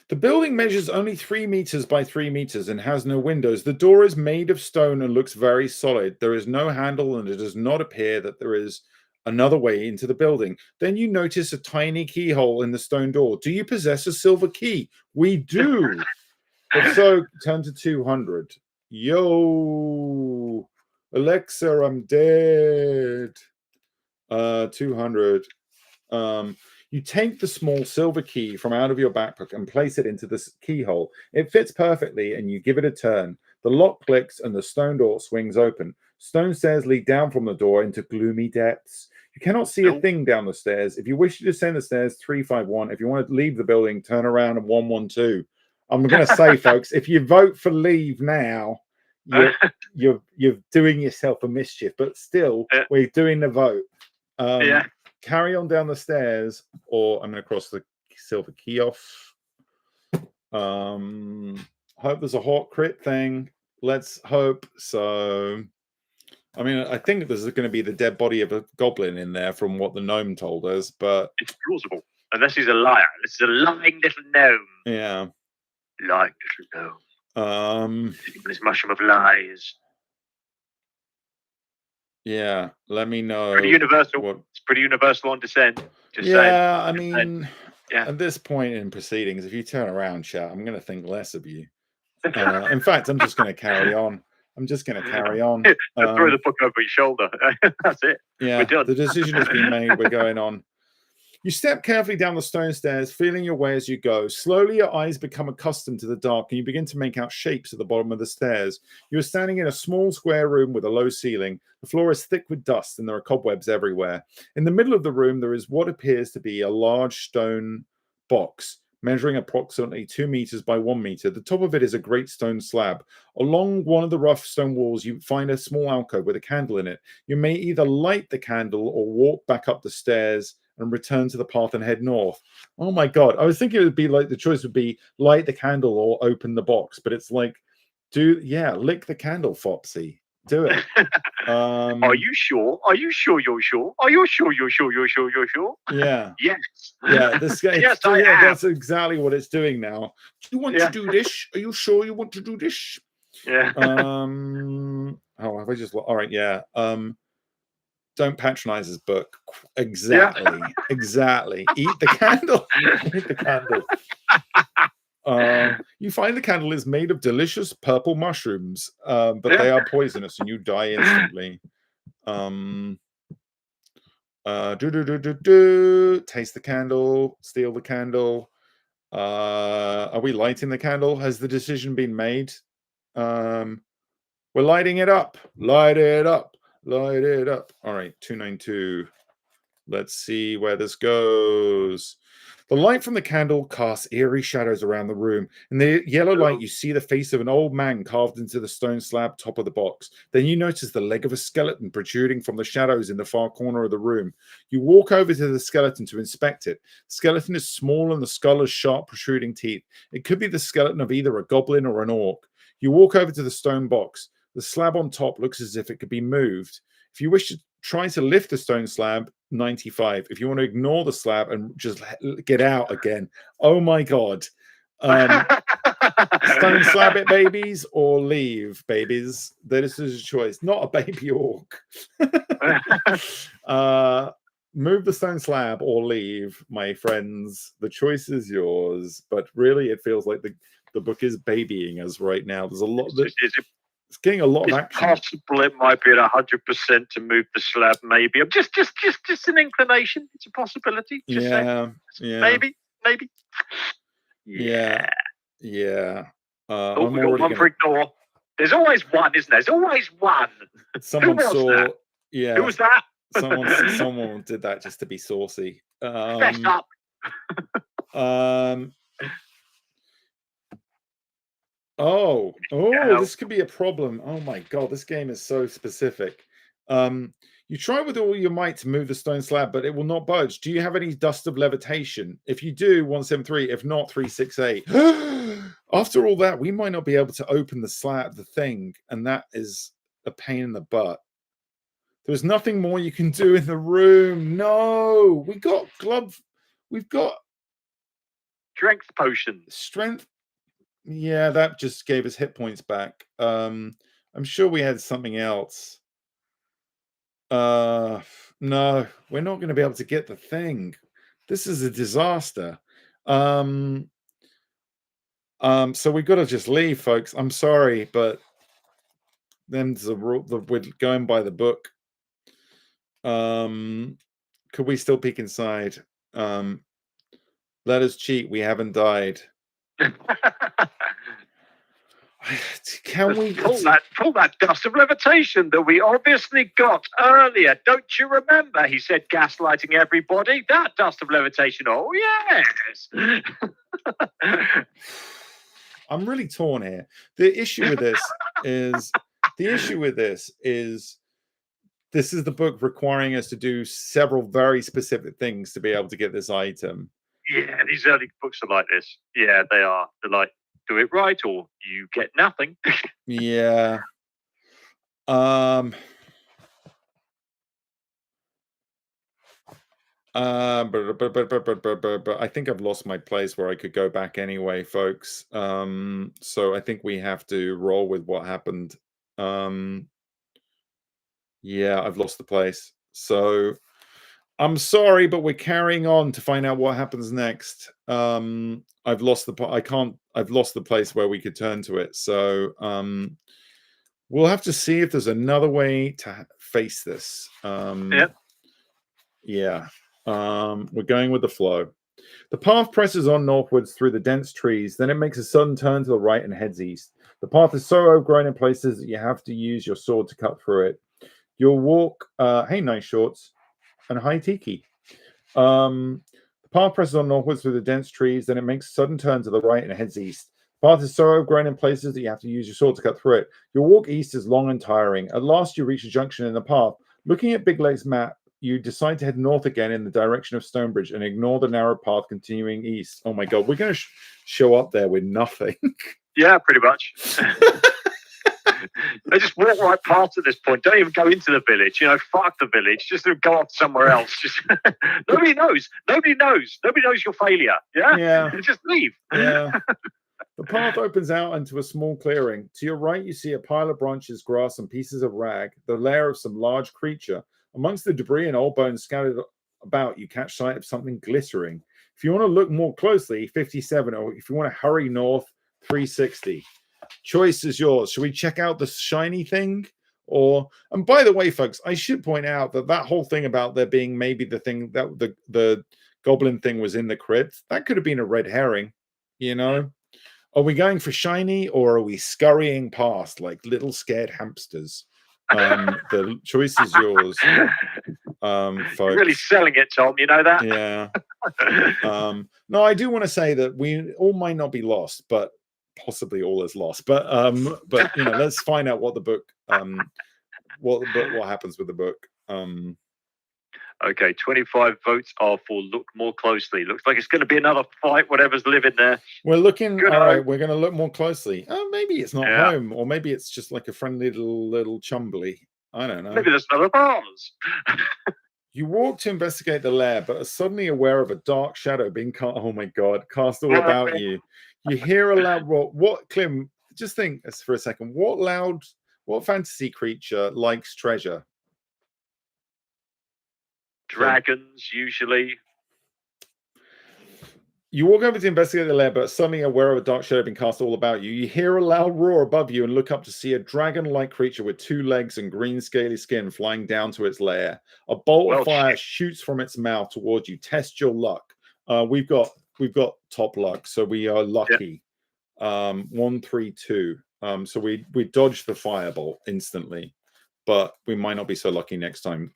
The building measures only 3 meters by 3 meters and has no windows. The door is made of stone and looks very solid. There is no handle, and it does not appear that there is another way into the building. Then you notice a tiny keyhole in the stone door. Do you possess a silver key? We do. If so, turn to 200. Yo, Alexa, I'm dead. 200. You take the small silver key from out of your backpack and place it into this keyhole. It fits perfectly, and you give it a turn. The lock clicks, and the stone door swings open. Stone stairs lead down from the door into gloomy depths. You cannot see a thing down the stairs. If you wish to descend the stairs, 351. If you want to leave the building, turn around and 112. I'm going to say, folks, if you vote for leave now, you're doing yourself a mischief. But still, we're doing the vote. Carry on down the stairs, or I'm going to cross the silver key off. Hope there's a hot crit thing. Let's hope so. I mean, I think there's going to be the dead body of a goblin in there from what the gnome told us, but it's plausible. Unless he's a liar. This is a lying little gnome. Yeah. Lying little gnome. This mushroom of lies. Yeah, let me know. Pretty universal. It's pretty universal on descent. Just saying. I mean, at this point in proceedings, if you turn around, chat, I'm going to think less of you. In fact, I'm just going to carry on. Throw the book over your shoulder. That's it. Yeah, we're done. The decision has been made. We're going on. You step carefully down the stone stairs, feeling your way as you go. Slowly, your eyes become accustomed to the dark, and you begin to make out shapes at the bottom of the stairs. You are standing in a small square room with a low ceiling. The floor is thick with dust, and there are cobwebs everywhere. In the middle of the room, there is what appears to be a large stone box, measuring approximately 2 meters by 1 meter. The top of it is a great stone slab. Along one of the rough stone walls, you find a small alcove with a candle in it. You may either light the candle or walk back up the stairs and return to the path and head north. Oh my God. I was thinking it would be like the choice would be light the candle or open the box, but it's like, lick the candle, Fopsy. Do it. Are you sure? Are you sure you're sure? Are you sure you're sure you're sure you're sure? Yeah. Yes. Yeah, this guy. Yes, I am. That's exactly what it's doing now. Do you want to do this? Are you sure you want to do this? Yeah. Have I just all right, yeah. Don't patronize his book. Exactly. Exactly. Eat the candle. Eat the candle. You find the candle is made of delicious purple mushrooms, but they are poisonous and you die instantly. Taste the candle, steal the candle. Are we lighting the candle? Has the decision been made? We're lighting it up. Light it up. Light it up. All right, 292. Let's see where this goes. The light from the candle casts eerie shadows around the room. In the yellow light, you see the face of an old man carved into the stone slab top of the box. Then you notice the leg of a skeleton protruding from the shadows in the far corner of the room. You walk over to the skeleton to inspect it. The skeleton is small and the skull has sharp protruding teeth. It could be the skeleton of either a goblin or an orc. You walk over to the stone box. The slab on top looks as if it could be moved. If you wish to try to lift the stone slab, 95. If you want to ignore the slab and just get out again, oh my God. Stone slab it, babies, or leave, babies. This is a choice. Not a baby orc. Move the stone slab or leave, my friends. The choice is yours. But really, it feels like the book is babying us right now. There's a lot that... It's getting a lot of action. Possible it might be at 100% to move the slab. Maybe I'm just an inclination. It's a possibility. Yeah. Maybe. Yeah. We got one for ignore. There's always one, isn't there? There's always one. Someone saw. That? Yeah. Who was that? Someone did that just to be saucy. Fess up. This could be a problem. Oh my God, this game is so specific. You try with all your might to move the stone slab, but it will not budge. Do you have any dust of levitation? If you do, 173. If not, 368. After all that, we might not be able to open the thing, and that is a pain in the butt. There's nothing more you can do in the room. No, we got glove. We've got strength potions. Strength. Yeah, that just gave us hit points back. I'm sure we had something else. No, we're not going to be able to get the thing. This is a disaster. So we've got to just leave, folks. I'm sorry, but then the rule. We're going by the book. Could we still peek inside? Let us cheat. We haven't died. Can we pull that dust of levitation that we obviously got earlier? Don't you remember? He said gaslighting everybody. That dust of levitation. Oh yes. I'm really torn here. The issue with this is this is the book requiring us to do several very specific things to be able to get this item. Yeah, these early books are like this. Yeah, they are. They're like, do it right or you get nothing. Yeah. But I think I've lost my place where I could go back anyway, folks. So I think we have to roll with what happened. Yeah, I've lost the place. So I'm sorry, but we're carrying on to find out what happens next. I've lost the place where we could turn to it. So we'll have to see if there's another way to face this. Yeah. We're going with the flow. The path presses on northwards through the dense trees. Then it makes a sudden turn to the right and heads east. The path is so overgrown in places that you have to use your sword to cut through it. You'll walk. Hey, nice shorts. And hi, Tiki. The path presses on northwards through the dense trees. Then it makes a sudden turn to the right and heads east. The path is so overgrown in places that you have to use your sword to cut through it. Your walk east is long and tiring. At last, you reach a junction in the path. Looking at Big Leg's map, you decide to head north again in the direction of Stonebridge and ignore the narrow path continuing east. Oh my god, we're going to show up there with nothing. Yeah, pretty much. They just walk right past at this point. Don't even go into the village. Fuck the village. Just go off somewhere else. Just nobody knows. Nobody knows your failure. Yeah. Just leave. Yeah. The path opens out into a small clearing. To your right, you see a pile of branches, grass, and pieces of rag, the lair of some large creature. Amongst the debris and old bones scattered about, you catch sight of something glittering. If you want to look more closely, 57, or if you want to hurry north, 360. Choice is yours. Should we check out the shiny thing? And by the way, folks, I should point out that whole thing about there being maybe the thing that the goblin thing was in the crypt, that could have been a red herring, Are we going for shiny or are we scurrying past like little scared hamsters? The choice is yours, folks. You're really selling it, Tom. You know that? Yeah. No, I do want to say that we all might not be lost, but possibly all is lost. But let's find out what the book, what happens with the book. Okay, 25 votes are for look more closely. Looks like it's going to be another fight, whatever's living there. We're looking, all right, we're going to look more closely. Oh, maybe it's not home, or maybe it's just like a friendly little chumbly. I don't know. Maybe there's another bars. You walk to investigate the lair, but are suddenly aware of a dark shadow being cast. Oh my god, cast all about you. You hear a loud roar. What, Clym, just think for a second. What fantasy creature likes treasure? Dragons, usually. You walk over to investigate the lair, but suddenly aware of a dark shadow being cast all about you. You hear a loud roar above you and look up to see a dragon-like creature with 2 legs and green scaly skin flying down to its lair. A bolt of fire shoots from its mouth towards you. Test your luck. We've got top luck, so we are lucky. 1, 3, 2. So we dodged the firebolt instantly, but we might not be so lucky next time.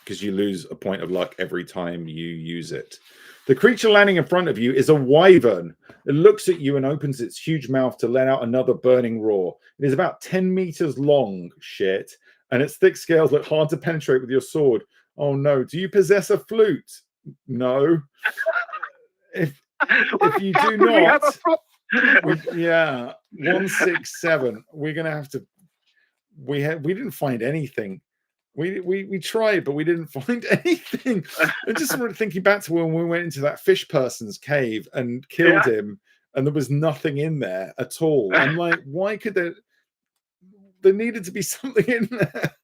Because you lose a point of luck every time you use it. The creature landing in front of you is a wyvern. It looks at you and opens its huge mouth to let out another burning roar. It is about 10 meters long, and its thick scales look hard to penetrate with your sword. Oh no, do you possess a flute? No. If you do not, 167. We're gonna have to. We didn't find anything. We tried, but we didn't find anything. I just started thinking back to when we went into that fish person's cave and killed him, and there was nothing in there at all. I'm like, why could there needed to be something in there?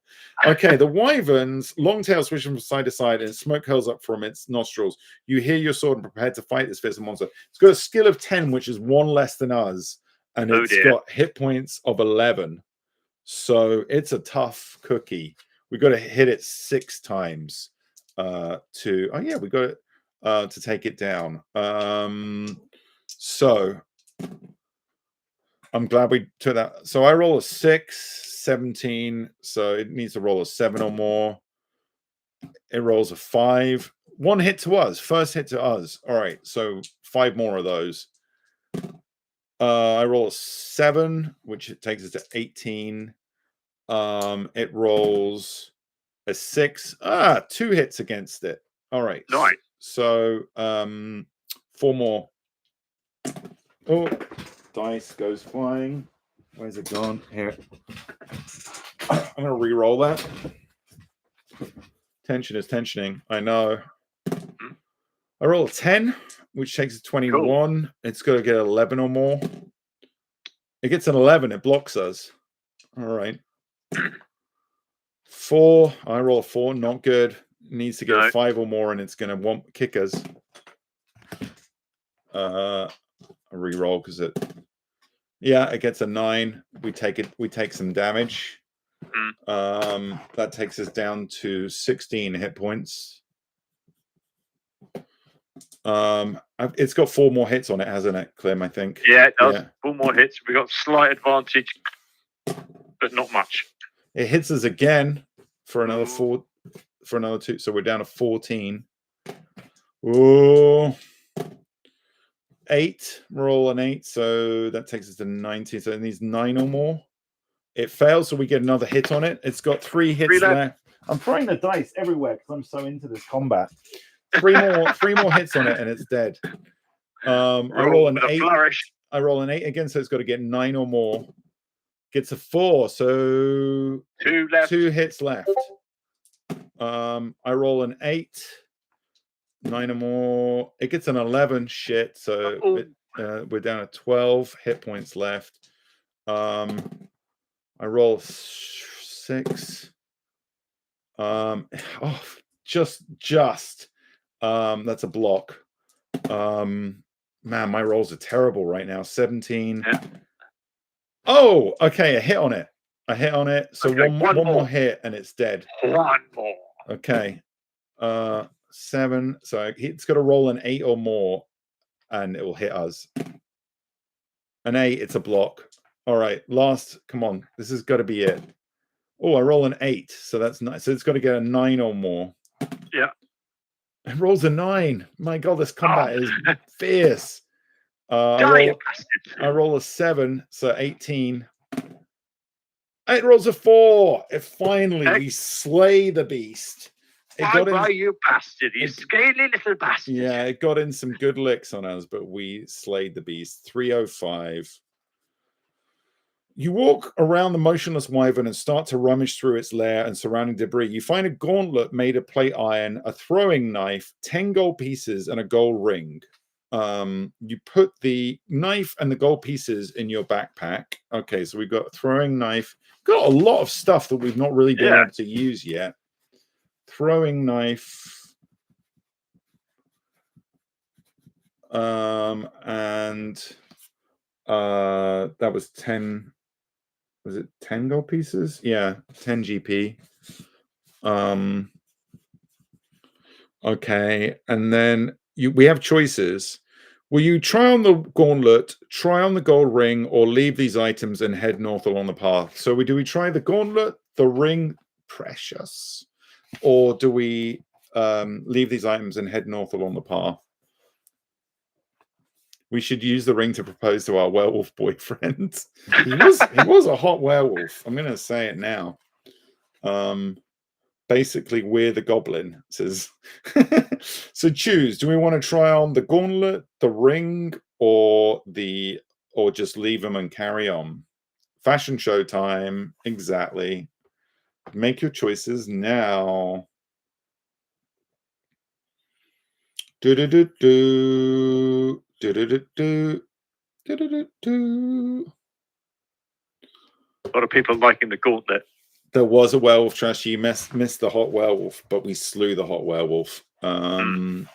Okay, the wyvern's long tail swishing from side to side and smoke curls up from its nostrils. You hear your sword and prepare to fight this fearsome monster. It's got a skill of 10, which is 1 less than us, and it's got hit points of 11. So it's a tough cookie. We got to hit it 6 times we got it to take it down. So I'm glad we took that. So I roll a 6, 17. So it needs to roll a 7 or more. It rolls a 5. 1 hit to us. First hit to us. All right. So 5 more of those. I roll a 7, which it takes us to 18. It rolls a 6. 2 hits against it. All right. Nice. So 4 more. Oh, dice goes flying. Where's it gone? Here. I'm gonna re-roll that. Tension is tensioning. I know. I roll a 10, which takes a 21. Cool. It's got to get 11 or more. It gets an 11. It blocks us. All right. 4. I roll a 4. Not good. It needs to get a 5 or more, and it's going to kick us. A re-roll because it. Yeah, it gets a 9. We take it. We take some damage. That takes us down to 16 hit points. It's got 4 more hits on it, hasn't it, Clym? I think. Yeah, it does. Yeah. 4 more hits. We got slight advantage, but not much. It hits us again for another 4, for another 2. So we're down to 14. Oh, 8. Roll an 8, so that takes us to 19. So it needs 9 or more. It fails, so we get another hit on it. It's got 3 hits left. I'm throwing the dice everywhere because I'm so into this combat. 3 more hits on it, and it's dead. I roll an 8. Flourish. I roll an 8 again, so it's got to get 9 or more. Gets a 4, so 2 left. 2 hits left. I roll an 8, 9 or more. It gets an 11. Shit. So we're down to 12 hit points left. I roll 6. Just. That's a block. Man, my rolls are terrible right now. 17. Yeah. Oh, okay, a hit on it. So okay, one more hit and it's dead. 1 more. Okay. 7. So it's got to roll an 8 or more and it will hit us. An 8, it's a block. All right, last. Come on. This has got to be it. Oh, I roll an 8. So that's nice. So it's got to get a 9 or more. Yeah. It rolls a 9. My God, this combat is fierce. I roll a 7, so 18. It rolls a 4. We slay the beast. You bastard, you scaly little bastard. Yeah, it got in some good licks on us, but we slayed the beast. 305. You walk around the motionless wyvern and start to rummage through its lair and surrounding debris. You find a gauntlet made of plate iron, a throwing knife, 10 gold pieces, and a gold ring. You put the knife and the gold pieces in your backpack. Okay, so we've got a throwing knife. Got a lot of stuff that we've not really been able to use yet. Throwing knife. And that was 10. Was it 10 gold pieces? Yeah, 10 GP. Okay, and then we have choices. Will you try on the gauntlet, try on the gold ring, or leave these items and head north along the path? So do we try the gauntlet, the ring, precious, or do we leave these items and head north along the path? We should use the ring to propose to our werewolf boyfriend. He was a hot werewolf. I'm going to say it now. Basically, we're the goblin, says. So choose. Do we want to try on the gauntlet, the ring, or just leave them and carry on? Fashion show time. Exactly. Make your choices now. Do-do-do-do. Do-do-do-do. Do-do-do-do. A lot of people liking the gauntlet. There was a werewolf trash. You missed the hot werewolf, but we slew the hot werewolf. Gauntlet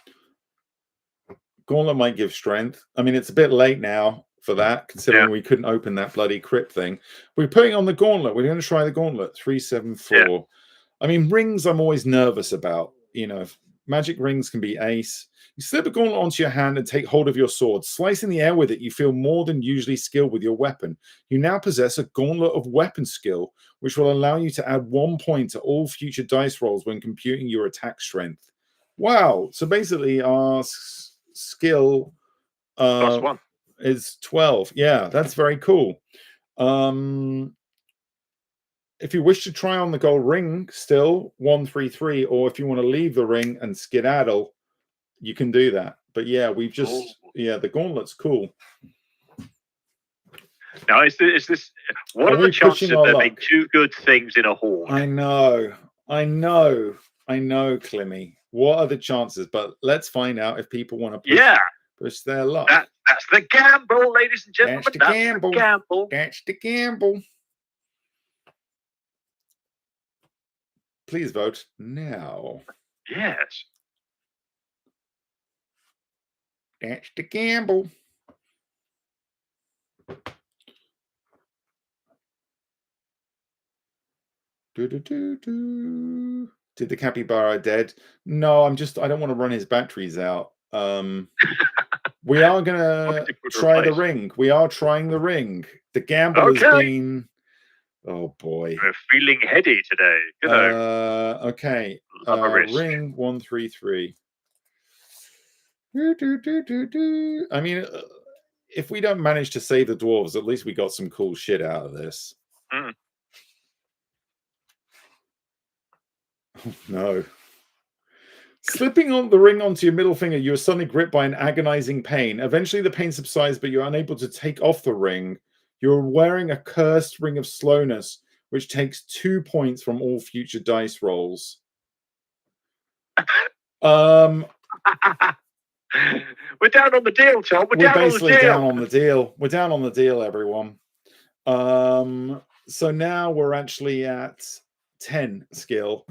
might give strength. I mean, it's a bit late now for that, considering we couldn't open that bloody crypt thing. We're putting on the gauntlet. We're going to try the gauntlet. 374. Yeah. I mean, rings I'm always nervous about. You know, magic rings can be ace. You slip a gauntlet onto your hand and take hold of your sword. Slicing the air with it, you feel more than usually skilled with your weapon. You now possess a gauntlet of weapon skill, which will allow you to add 1 point to all future dice rolls when computing your attack strength. Wow. So basically our skill... +1. is 12. Yeah, that's very cool. If you wish to try on the gold ring, still 133, or if you want to leave the ring and skedaddle, you can do that. But yeah, we've just the gauntlet's cool. Now, is this what are the chances of there being two good things in a horde? I know, Clymmy. What are the chances? But let's find out if people want to push their luck. That's the gamble, ladies and gentlemen. That's the gamble. That's the gamble. Please vote now. Yes. That's the gamble. Did the capybara dead? No, I don't want to run his batteries out. We are gonna try the ring. We are trying the ring. The gamble has been. Oh boy, we're feeling heady today. You know. Okay. Ring 133. I mean, if we don't manage to save the dwarves, at least we got some cool shit out of this. Mm. Oh, no. Slipping on the ring onto your middle finger, you are suddenly gripped by an agonizing pain. Eventually, the pain subsides, but you're unable to take off the ring. You're wearing a cursed ring of slowness, which takes 2 points from all future dice rolls. We're down on the deal, Tom. We're basically down on the deal. We're down on the deal, everyone. So now we're actually at 10 skill.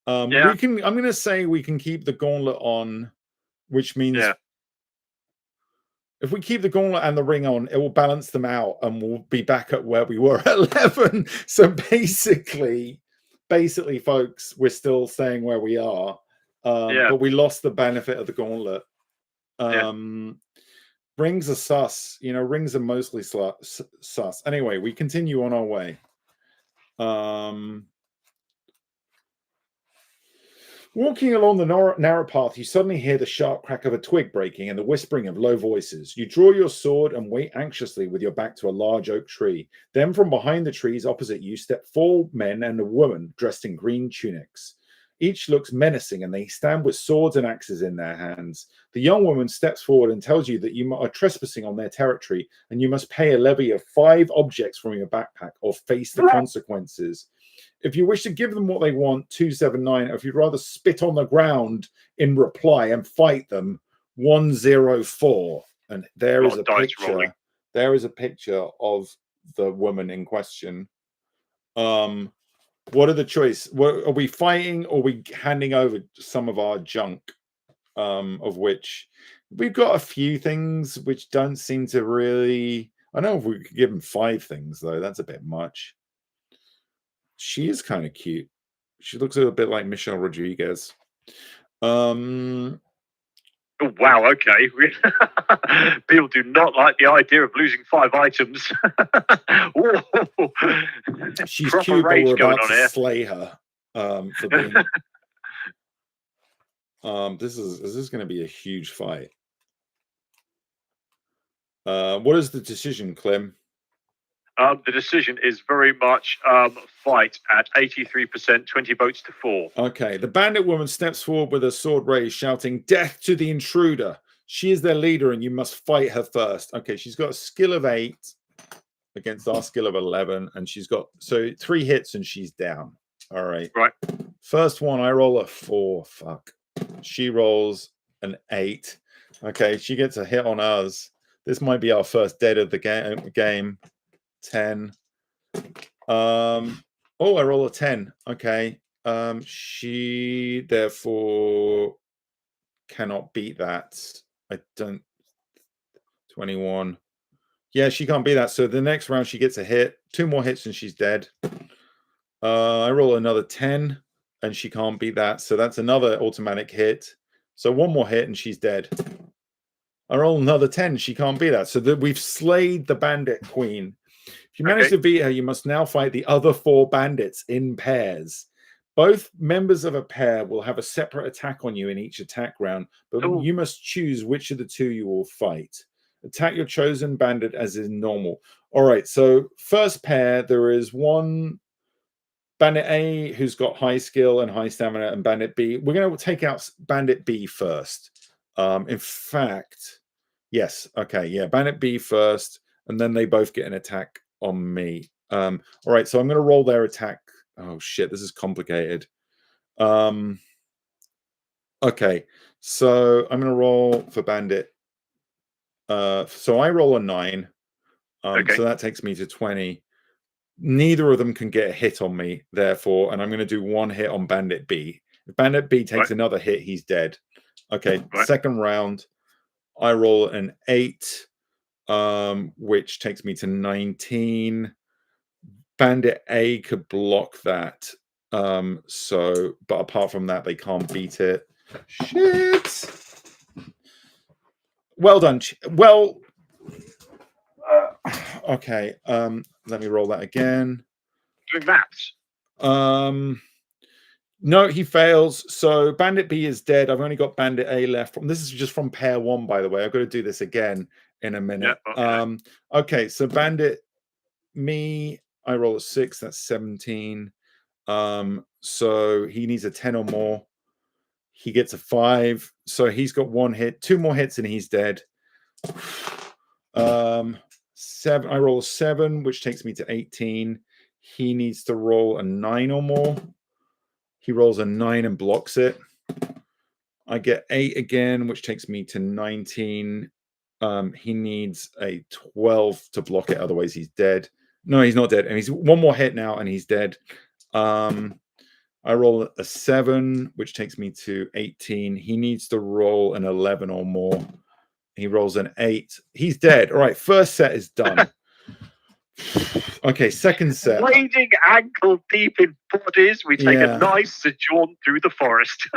I'm going to say we can keep the gauntlet on, which means if we keep the gauntlet and the ring on, it will balance them out and we'll be back at where we were at 11. So basically, folks, we're still staying where we are. But we lost the benefit of the gauntlet. Rings are sus. Rings are mostly sus. Anyway, we continue on our way. Walking along the narrow path, you suddenly hear the sharp crack of a twig breaking and the whispering of low voices. You draw your sword and wait anxiously with your back to a large oak tree. Then from behind the trees opposite you step 4 men and a woman dressed in green tunics. Each looks menacing and they stand with swords and axes in their hands. The young woman steps forward and tells you that you are trespassing on their territory and you must pay a levy of 5 objects from your backpack or face the consequences. If you wish to give them what they want, 279. If you'd rather spit on the ground in reply and fight them, 104. And there is a picture. Rolling. There is a picture of the woman in question. What are the choice? Are we fighting or are we handing over some of our junk? Of which we've got a few things which don't seem to really. I don't know if we could give them 5 things though. That's a bit much. She is kind of cute. She looks a little bit like Michelle Rodriguez. Oh, wow, okay. People do not like the idea of losing 5 items. She's cute, but we're about to slay her for being. This is going to be a huge fight. What is the decision, Clym? The decision is very much fight at 83%, 20 votes to 4. Okay, the bandit woman steps forward with her sword raised, shouting, "Death to the intruder! She is their leader and you must fight her first." Okay, she's got a skill of 8 against our skill of 11, and she's got 3 hits and she's down. All right. Right. First one, I roll a 4. Fuck. She rolls an 8. Okay, she gets a hit on us. This might be our first dead of the game. 10. I roll a 10. Okay. She therefore cannot beat that. I don't. 21. Yeah, she can't beat that. So the next round she gets a hit. 2 more hits and she's dead. I roll another 10 and she can't beat that. So that's another automatic hit. So 1 more hit and she's dead. I roll another 10. She can't beat that. So we've slayed the bandit queen. If you manage to beat her, you must now fight the other 4 bandits in pairs. Both members of a pair will have a separate attack on you in each attack round, but you must choose which of the 2 you will fight. Attack your chosen bandit as is normal. All right, so first pair, there is one bandit A who's got high skill and high stamina, and bandit B. We're going to take out bandit B first. In fact, yes. Okay, yeah, bandit B first, and then they both get an attack on me. All right, so I'm going to roll their attack. Oh shit, this is complicated. Okay, so I'm going to roll for bandit. So I roll a 9. Okay. So that takes me to 20. Neither of them can get a hit on me, therefore, and I'm going to do one hit on bandit B. If bandit B takes another hit, he's dead. Okay, second round, I roll an 8, which takes me to 19. Bandit A could block that. But apart from that, they can't beat it. Shit. Well done. Well, okay. Let me roll that again. Doing maths. No, he fails. So bandit B is dead. I've only got bandit A left. This is just from pair 1, by the way. I've got to do this again in a minute. Yeah, okay, so bandit me, I roll a 6. That's 17. So he needs a 10 or more. He gets a 5. So he's got 1 hit, 2 more hits, and he's dead. 7. I roll a 7, which takes me to 18. He needs to roll a 9 or more. He rolls a 9 and blocks it. I get 8 again, which takes me to 19. He needs a 12 to block it, otherwise he's dead. No, he's not dead. And he's 1 more hit now, and he's dead. I roll a 7, which takes me to 18. He needs to roll an 11 or more. He rolls an 8. He's dead. All right, first set is done. Okay, second set. Wading ankle deep in bodies, we take a nice sojourn through the forest.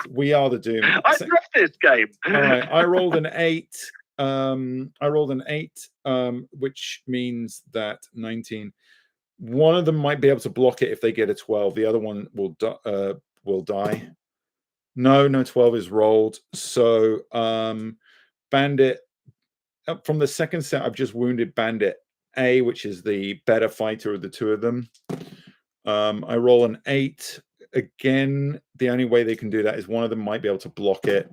We are the Doom. I love this game. All right, I rolled an 8. Which means that 19. One of them might be able to block it if they get a 12. The other one will die. No 12 is rolled. So bandit from the second set, I've just wounded bandit A, which is the better fighter of the two of them. I roll an 8. Again, the only way they can do that is one of them might be able to block it.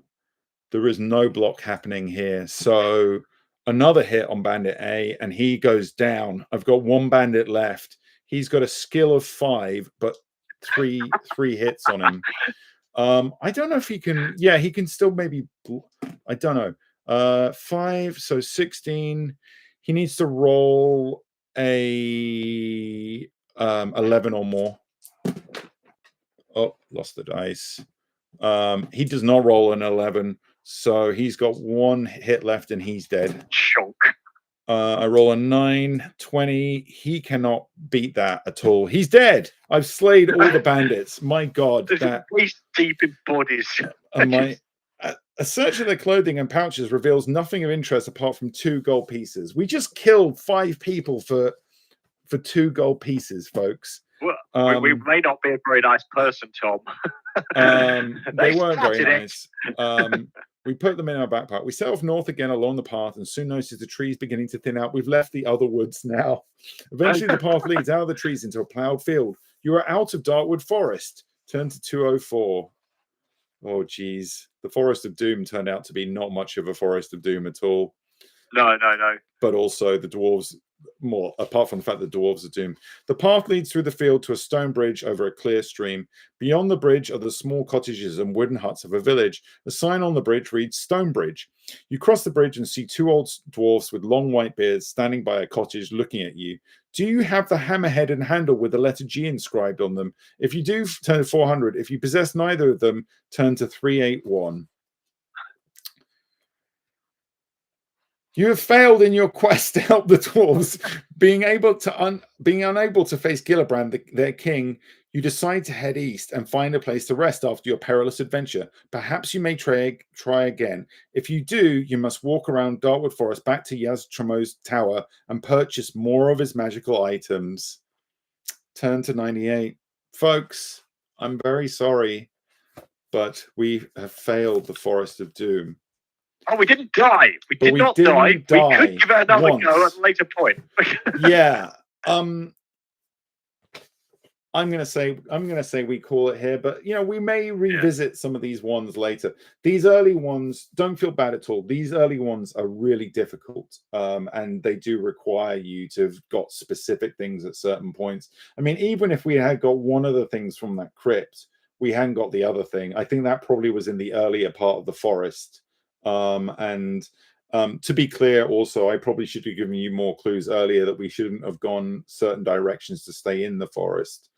There is no block happening here. So another hit on bandit A, and he goes down. I've got 1 bandit left. He's got a skill of 5, but three hits on him. I don't know if he can. Yeah, he can still maybe. I don't know. 5, so 16. He needs to roll a 11 or more. Oh, lost the dice. He does not roll an 11, so he's got 1 hit left and he's dead. Chunk. I roll a 9, 20. He cannot beat that at all. He's dead. I've slayed all the bandits. My God. He's deep in bodies. A search of their clothing and pouches reveals nothing of interest apart from 2 gold pieces. We just killed 5 people for 2 gold pieces, folks. Well, we may not be a very nice person, Tom. They weren't very nice. We put them in our backpack. We set off north again along the path and soon noticed the trees beginning to thin out. We've left the other woods now. Eventually, the path leads out of the trees into a ploughed field. You are out of Darkwood Forest. Turn to 204. Oh, geez. The Forest of Doom turned out to be not much of a Forest of Doom at all. No. But also the dwarves, more apart from the fact that the dwarves are doomed. The path leads through the field to a stone bridge over a clear stream. Beyond the bridge are the small cottages and wooden huts of a village. A sign on the bridge reads Stone Bridge. You cross the bridge and see 2 old dwarfs with long white beards standing by a cottage looking at you. Do you have the hammerhead and handle with the letter G inscribed on them? If you do, turn to 400. If you possess neither of them, turn to 381. You have failed in your quest to help the dwarves. Being unable to face Gillibrand, their king, you decide to head east and find a place to rest after your perilous adventure. Perhaps you may try again. If you do, you must walk around Darkwood Forest back to Yaz Tramo's tower and purchase more of his magical items. Turn to 98. Folks, I'm very sorry, but we have failed the Forest of Doom. Oh, we didn't die. We did not die. We could give it another go at a later point. Yeah. I'm gonna say we call it here, but we may revisit some of these ones later. These early ones, don't feel bad at all. These early ones are really difficult, and they do require you to have got specific things at certain points. I mean, even if we had got one of the things from that crypt, we hadn't got the other thing. I think that probably was in the earlier part of the forest. To be clear, also, I probably should have given you more clues earlier that we shouldn't have gone certain directions to stay in the forest.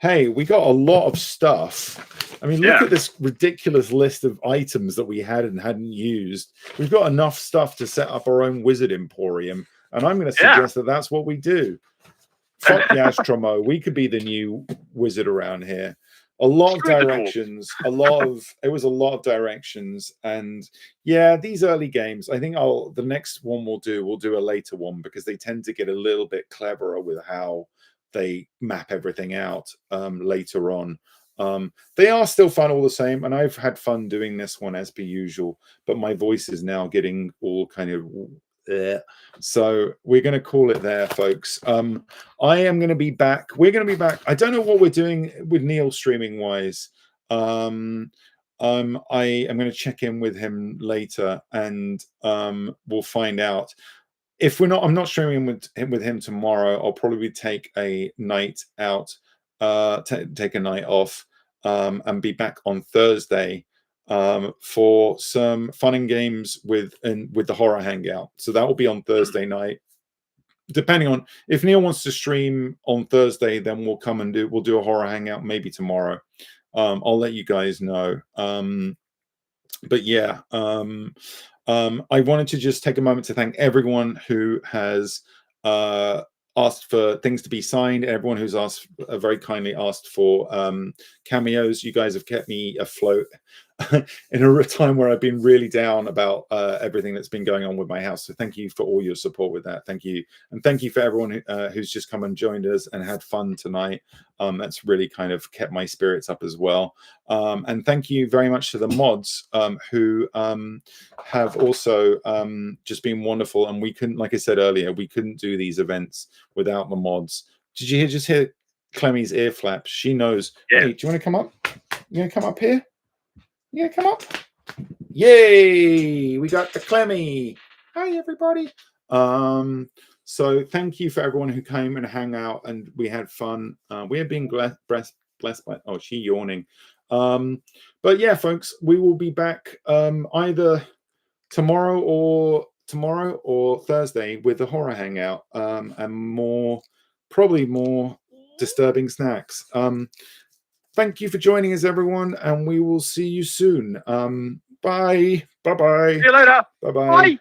Hey, we got a lot of stuff. I mean, look at this ridiculous list of items that we had and hadn't used. We've got enough stuff to set up our own wizard emporium, and I'm going to suggest that that's what we do. Fuck Yastromo, we could be the new wizard around here. A lot of directions, it was a lot of directions, and these early games, I think the next one we'll do a later one, because they tend to get a little bit cleverer with how they map everything out later on. They are still fun all the same, and I've had fun doing this one as per usual, but my voice is now getting all kind of so we're going to call it there, folks. I am going to be back. We're going to be back. I don't know what we're doing with Neil streaming wise. I am going to check in with him later, and we'll find out. If we're not, I'm not streaming with him tomorrow. I'll probably take a night out, take a night off, and be back on Thursday for some fun and games with the horror hangout. So that will be on Thursday night. Depending on if Neil wants to stream on Thursday, then we'll do a horror hangout maybe tomorrow. I'll let you guys know. But yeah, I wanted to just take a moment to thank everyone who has asked for things to be signed. Everyone who's asked, very kindly asked for cameos. You guys have kept me afloat in a time where I've been really down about everything that's been going on with my house. So thank you for all your support with that. Thank you. And thank you for everyone who's just come and joined us and had fun tonight. That's really kind of kept my spirits up as well. And thank you very much to the mods who have also just been wonderful. And we couldn't, like I said earlier, we couldn't do these events without the mods. Did you just hear Clemmy's ear flaps? She knows. Hey, do you want to come up? You want to come up here? You gonna come up? Yay! We got the Clemmy. Hi, everybody. So thank you for everyone who came and hung out, and we had fun. We have been blessed by. Oh, she yawning. But yeah, folks, we will be back either tomorrow or Thursday with the horror hangout and probably more disturbing snacks. Thank you for joining us, everyone, and we will see you soon. Bye. Bye-bye. See you later. Bye-bye. Bye.